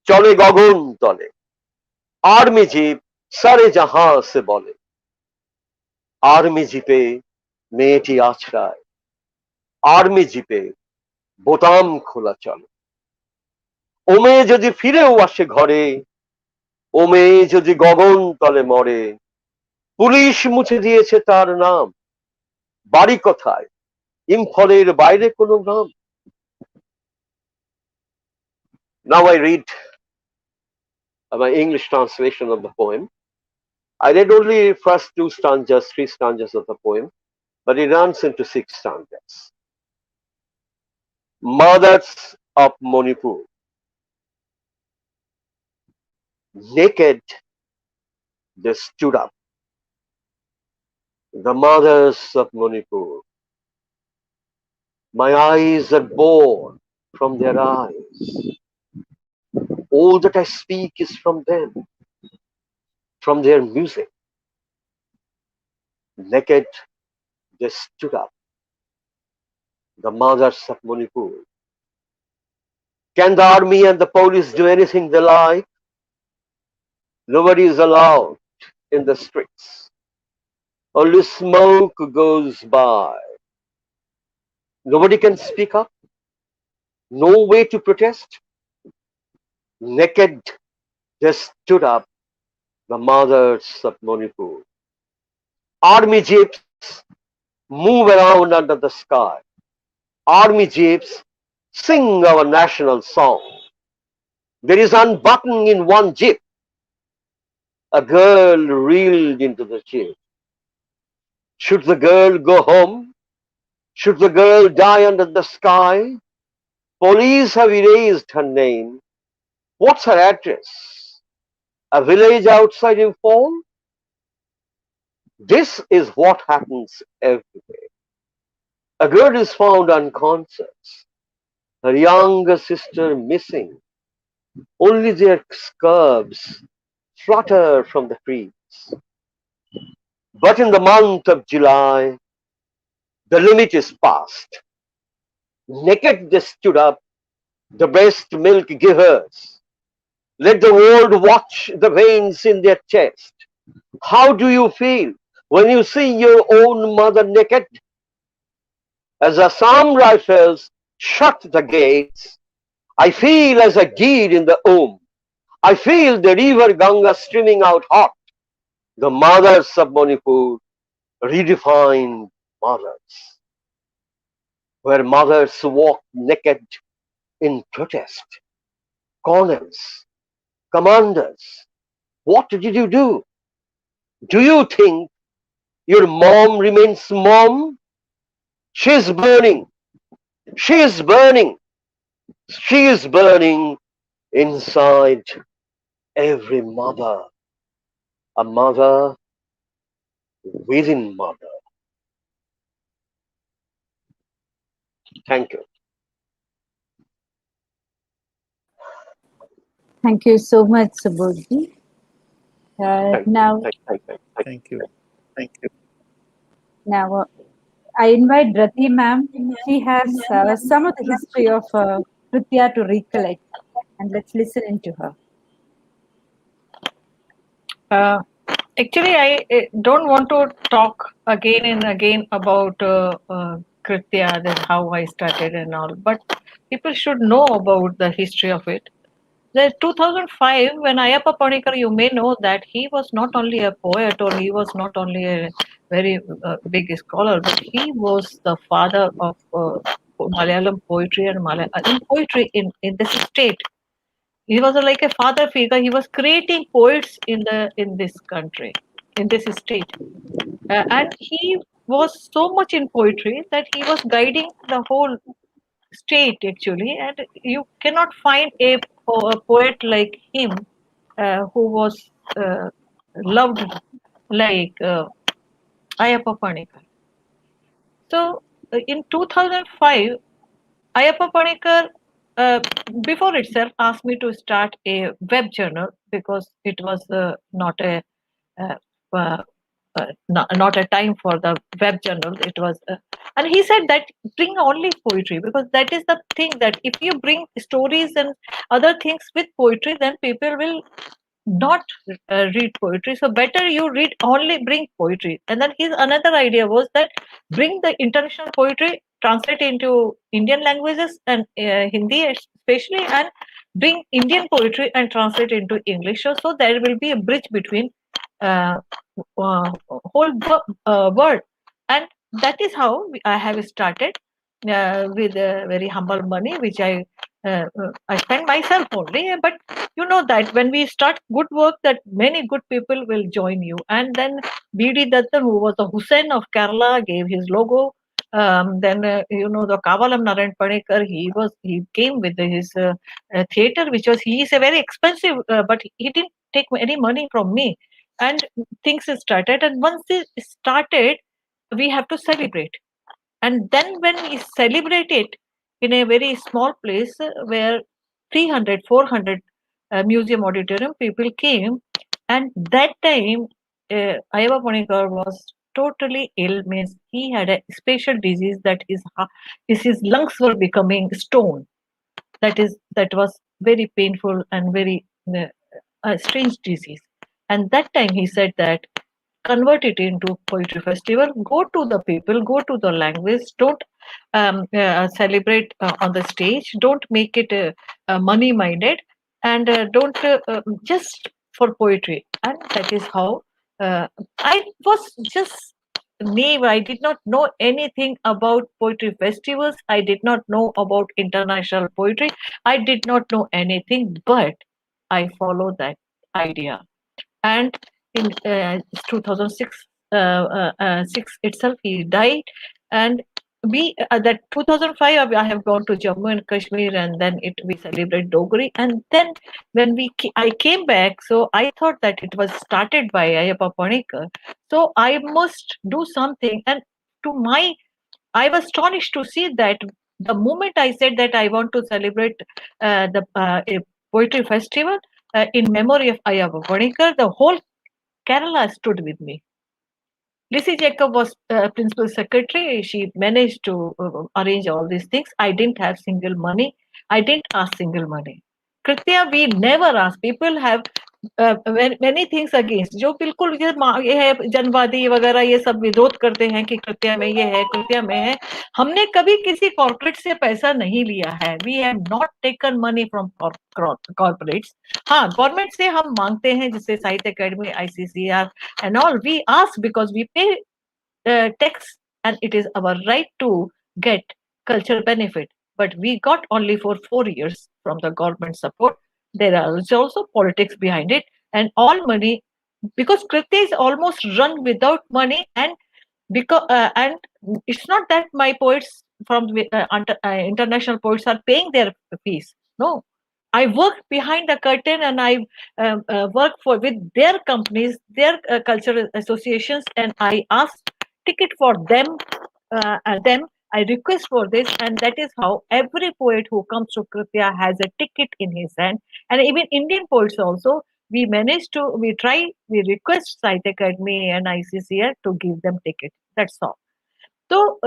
চলে গগন তলে, আর্মি জিপ সারে জাহাঁ সে বলে, আর্মি জিপে মেয়েটি আছড়ায়, আর্মি জিপে বোতাম খোলা চলে। ও মেয়ে যদি ফিরেও আসে ঘরে, ও মেয়ে যদি গগন তলে মরে, পুলিশ মুছে দিয়েছে তার নাম, বাড়ি কোথায়, ইম্ফলের বাইরে কোনো গ্রাম। Now I read my English translation of the poem. I read only first 2 stanzas, 3 stanzas of the poem, but it runs into 6 stanzas. Mothers of Manipur. Naked, they stood up. The mothers of Manipur. My eyes are born from their eyes. All that I speak is from them, from their music. Naked, they stood up. The mothers of Manipur. Can the army and the police do anything they like? Nobody is allowed in the streets. Only smoke goes by. Nobody can speak up. No way to protest. Naked, they stood up, the mothers of Manipur. Army jeeps move around under the sky. Army jeeps sing our national song. There is unbuttoned in one jeep. A girl reeled into the jeep. Should the girl go home? Should the girl die under the sky? Police have erased her name. What's her address? A village outside Imphal? This is what happens every day. A girl is found unconscious, her younger sister missing. Only their scarves flutter from the trees. But in the month of July, the limit is past. Naked they stood up, the breast milk givers. Let the world watch the veins in their chest. How do you feel when you see your own mother naked? As Assam rifles shut the gates, I feel as a deed in the womb. I feel the river Ganga streaming out hot. The mothers of Manipur, redefined mothers, where mothers walk naked in protest. Colonels, commanders, what did you do? Do you think your mom remains mom? She is burning. She is burning. She is burning inside every mother. A mother within mother. Thank you. Thank you so much, Subodh. Now, Thank you. now I invite Rati ma'am. She has some of the history of Kritya to recollect, and let's listen into her. Actually, I don't want to talk again and again about Kritya, that how I started and all, but people should know about the history of it. The 2005, when Ayappa Panikar, you may know that he was not only a poet or he was not only a very big scholar, but he was the father of Malayalam poetry and Malayalam poetry in this state. He was like a father figure. He was creating poets in this country, in this state, and he was so much in poetry that he was guiding the whole state actually. And you cannot find a poet like him who was loved like Ayappa Panikar. So in 2005, Ayappa Panikar before itself asked me to start a web journal because it was not a uh, uh, not a time for the web journal. It was, and he said that bring only poetry, because that is the thing, that if you bring stories and other things with poetry, then people will not read poetry. So better you read only, bring poetry. And then his another idea was that bring the international poetry, translate into Indian languages and Hindi especially, and bring Indian poetry and translate into English. So there will be a bridge between uh, world. And that is how I have started with very humble money, which I spend myself only. But you know that when we start good work, that many good people will join you. And then B.D. Dattan, who was the Hussein of Kerala, gave his logo. Then you know, the Kavalam Narayan Panekar, he came with his theater, which was, he is a very expensive, but he didn't take any money from me. And things started, and once it started, we have to celebrate. And then when we celebrate it in a very small place where 300, 400 museum auditorium people came, and that time Ayaba Panikar was totally ill, means he had a special disease, that is his lungs were becoming stone. That was very painful and very strange disease. And that time he said that convert it into poetry festival, go to the people, go to the language, don't celebrate on the stage, don't make it money minded, and don't just for poetry. And that is how I was just naive. I did not know anything about poetry festivals. I did not know about international poetry. I did not know anything, but I followed that idea. And in 2006 6 itself, he died. And we that 2005 I have gone to Jammu and Kashmir, and then we celebrate Dogri. And then when I came back, so I thought that it was started by Ayappa Panikar, so I must do something. And I was astonished to see that the moment I said that I want to celebrate a poetry festival in memory of Ayappa Panikar, the whole Kerala stood with me. Lizzie Jacob was principal secretary. She managed to arrange all these things. I didn't have single money. I didn't ask single money. Kritya, we never ask. People have many things against. जो बिल्कुल ये है जनवादी वगैरह, ये सब विरोध करते हैं कि कृत्या में ये है, कृत्या में है. हमने कभी किसी कॉर्पोरेट से पैसा नहीं लिया है. We have not taken money from corporates. हाँ, गवर्नमेंट से हम मांगते हैं, जैसे साहित्य academy, ICCR and all. We ask because we pay tax, and it is our right to get cultural benefit. But we got only for 4 years from the government support. There are also politics behind it, and all money, because Kritya is almost run without money. And because and it's not that my poets from international poets are paying their fees. No, I work behind the curtain, and I work with their companies, their cultural associations, and I ask ticket for them. I request for this, and that is how every poet who comes to Kritya has a ticket in his hand. And even Indian poets also, we request Sahitya Academy and ICCR to give them ticket. That's all. तो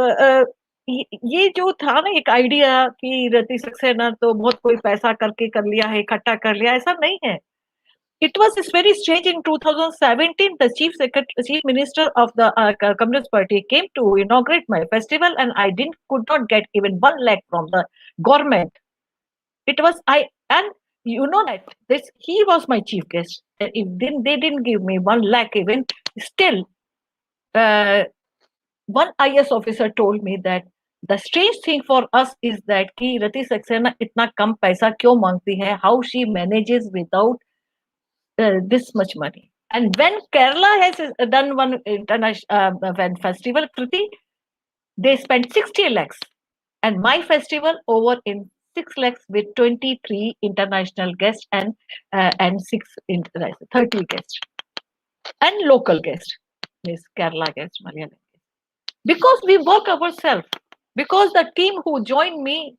ये जो था ना एक idea कि रति सक्सेना तो बहुत कोई पैसा करके कर लिया है, इकट्ठा कर लिया, ऐसा नहीं है. It was very strange. In 2017, the chief minister of the Communist Party came to inaugurate my festival, and I could not get even 1 lakh from the government. It was and you know that he was my chief guest. And if they didn't give me 1 lakh even, still, one IS officer told me that the strange thing for us is that कि रति सक्सेना इतना कम पैसा क्यों मांगती है, how she manages without this much money. And when Kerala has done one international festival, Kriti, they spent 60 lakhs, and my festival over in 6 lakhs with 23 international guests and 30 guests and local guests, Miss Kerala guests, Malayalam guests. Because we work ourselves, because the team who joined me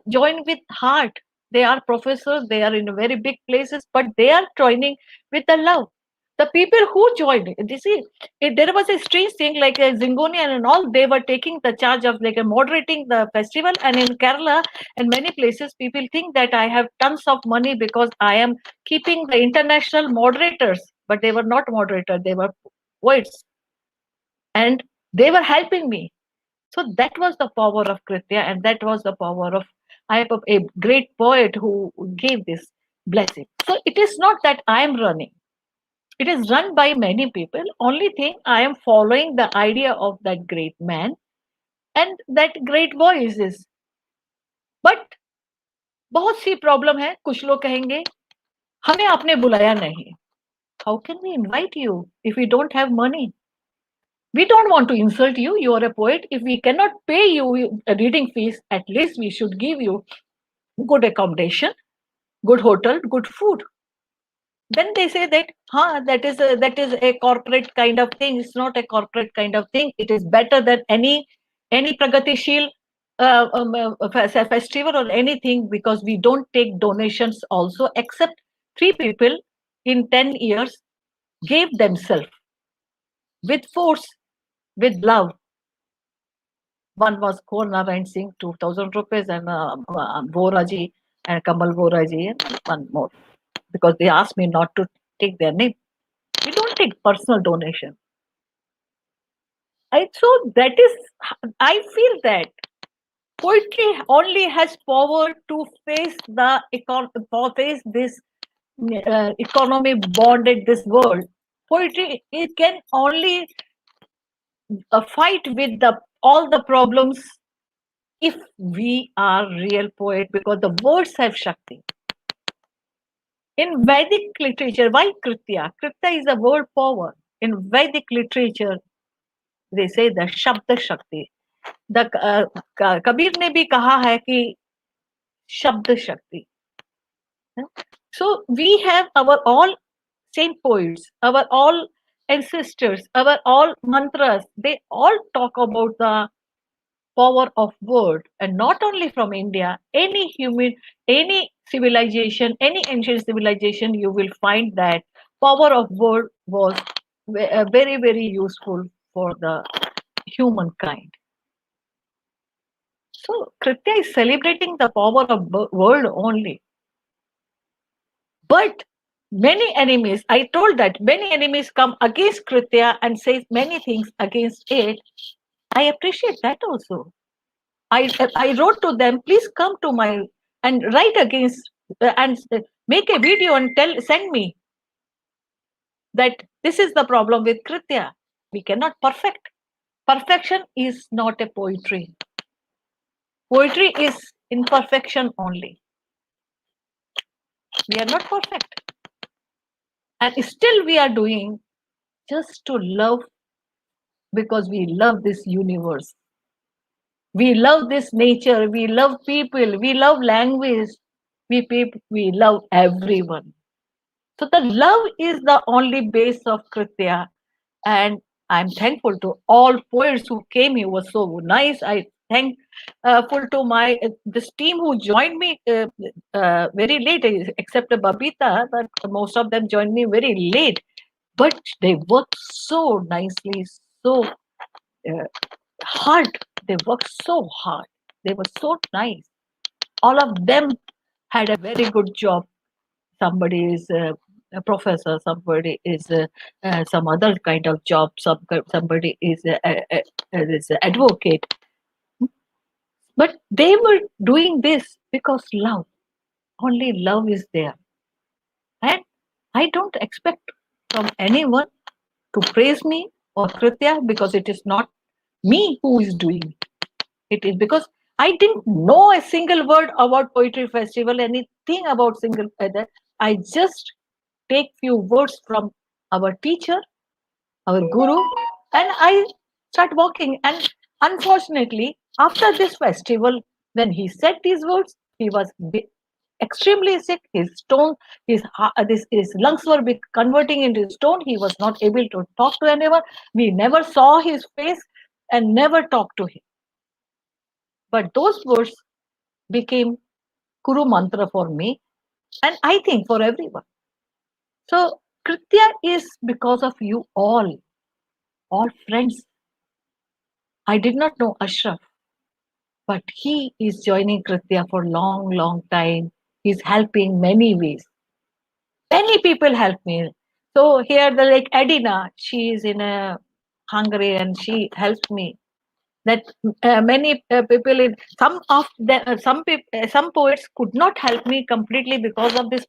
join with heart. They are professors, they are in very big places, but they are joining with the love. The people who joined, you see, there was a strange thing like a Zingonian and all, they were taking the charge of like moderating the festival. And in Kerala and many places, people think that I have tons of money because I am keeping the international moderators, but they were not moderators, they were poets. And they were helping me. So that was the power of Kritya, and that was the power of I have a great poet who gave this blessing. So it is not that I am running. It is run by many people. Only thing I am following the idea of that great man and that great voice is. But बहुत सी problem है. कुछ लोग कहेंगे हमें आपने बुलाया नहीं. How can we invite you if we don't have money? We don't want to insult you. You are a poet. If we cannot pay you a reading fees, at least we should give you good accommodation, good hotel, good food. Then they say that, that is a corporate kind of thing. It's not a corporate kind of thing. It is better than any Pragatishil festival or anything, because we don't take donations also, except 3 people in 10 years gave themselves with force, with love. One was Koon Singh, 2,000 rupees, and Boraji and Kamal Boraji, and one more, because they asked me not to take their name. We don't take personal donation. So that is, I feel that poetry only has power to face the this economy bonded this world. Poetry, it can only fight with all the problems if we are real poet, because the words have Shakti. In Vedic literature, why Kritya? Kritya is a word power. In Vedic literature, they say the Shabda Shakti. The Kabir ne bhi kaha hai ki Shabda Shakti. So we have our all saint poets, our all ancestors, our all mantras. They all talk about the power of word, and not only from India. Any human, any civilization, any ancient civilization, you will find that power of word was very, very useful for the humankind. So Kritya is celebrating the power of word only. But many enemies, I told that many enemies come against Kritya and say many things against it. I appreciate that also. I wrote to them, please come to my and write against and make a video and send me that this is the problem with Kritya. We cannot perfect. Perfection is not a poetry. Poetry is imperfection only. We are not perfect. And still we are doing just to love, because we love this universe. We love this nature, we love people, we love language, we love everyone. So the love is the only base of Kritya. And I'm thankful to all poets who came here, was so nice. I thankful to my this team who joined me very late, except Babitha, but most of them joined me very late. But they worked so nicely, so hard. They worked so hard. They were so nice. All of them had a very good job. Somebody is a professor, somebody is some other kind of job, somebody is an advocate. But they were doing this because love. Only love is there. And I don't expect from anyone to praise me or Kritya, because it is not me who is doing it. It is because I didn't know a single word about Poetry Festival, anything about single other. I just take few words from our teacher, our guru, and I start walking. And unfortunately, after this festival, when he said these words, he was extremely sick. His lungs were converting into stone. He was not able to talk to anyone. We never saw his face and never talked to him. But those words became Kuru Mantra for me, and I think for everyone. So Kritya is because of you all friends. I did not know Ashraf, but he is joining Kritya for long time. He's helping many ways. Many people help me. So here the like Edina, she is in Hungary and she helps me. That many people in some of the some poets could not help me completely because of this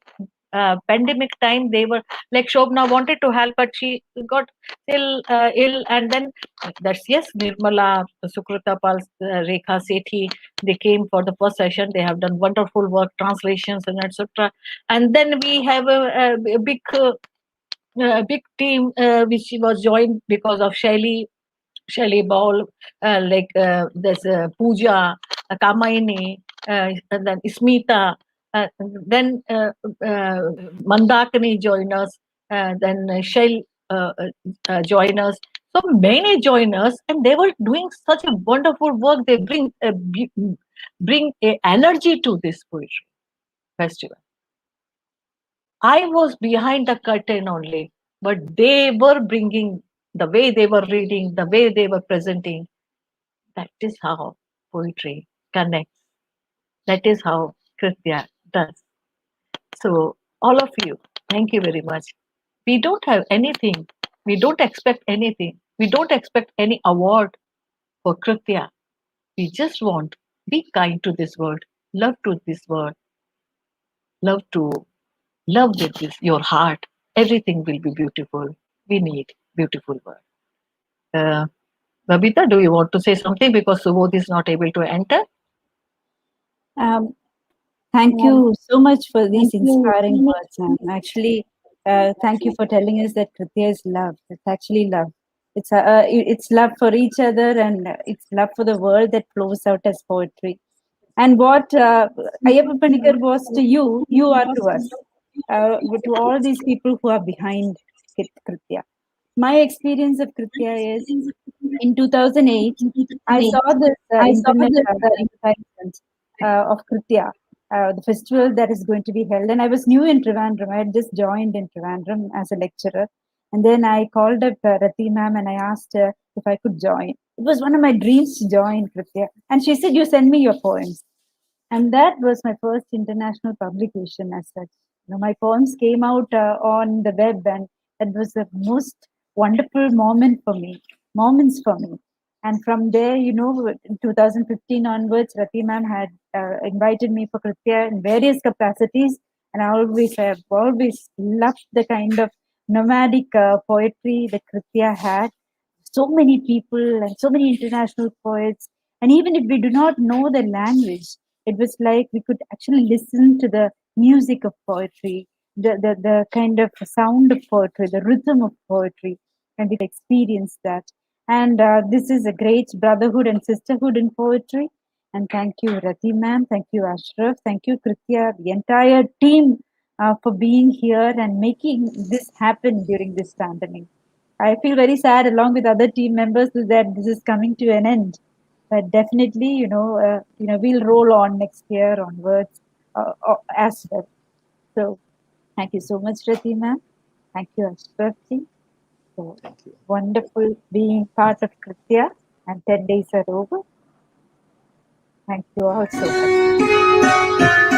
pandemic time. They were like Shobna wanted to help, but she got still ill. And then that's yes, Nirmala, Sukrita Pal, Rekha Sethi, they came for the first session. They have done wonderful work, translations and etc. And then we have a big team which was joined because of Shaili Ball, there's Pooja, Kamayani, and then Mita, then Mandakini join us, then Shail join us. So many join us, and they were doing such a wonderful work. They bring a energy to this poetry festival. I was behind the curtain only, but they were bringing the way they were reading, the way they were presenting. That is how poetry connects. That is how Kritya does. So, all of you, thank you very much. We don't have anything. We don't expect anything. We don't expect any award for Kritya. We just want be kind to this world, love to this world, love with this, your heart. Everything will be beautiful. We need beautiful world. Babitha, do you want to say something because Subodh is not able to enter? Thank you so much for these inspiring words, Sam. Actually, thank you for telling us that Kritya is love. It's actually love. It's love for each other, and it's love for the world that flows out as poetry. And what Ayyappa Panikar was to you, you are to us. To all these people who are behind Kritya. My experience of Kritya is in 2008, I saw this internet advertisement of Kritya, the festival that is going to be held. And I was new in Trivandrum. I had just joined in Trivandrum as a lecturer. And then I called up Rati ma'am and I asked her if I could join. It was one of my dreams to join Kritya. And she said, you send me your poems. And that was my first international publication as such. My poems came out on the web, and that was the most wonderful moments for me. And from there, in 2015 onwards, Rati ma'am had invited me for Kritya in various capacities, and I have always loved the kind of nomadic poetry that Kritya had. So many people and so many international poets, and even if we do not know the language, it was like we could actually listen to the music of poetry, the kind of sound of poetry, the rhythm of poetry, and we experience that. And this is a great brotherhood and sisterhood in poetry. And thank you, Rati ma'am. Thank you, Ashraf. Thank you, Kritya, the entire team for being here and making this happen during this pandemic. I feel very sad along with other team members that this is coming to an end. But definitely, we'll roll on next year onwards as well. So thank you so much, Rati ma'am. Thank you, Ashraf ji. So wonderful being part of Kritya, and 10 days are over. Thank you all so much.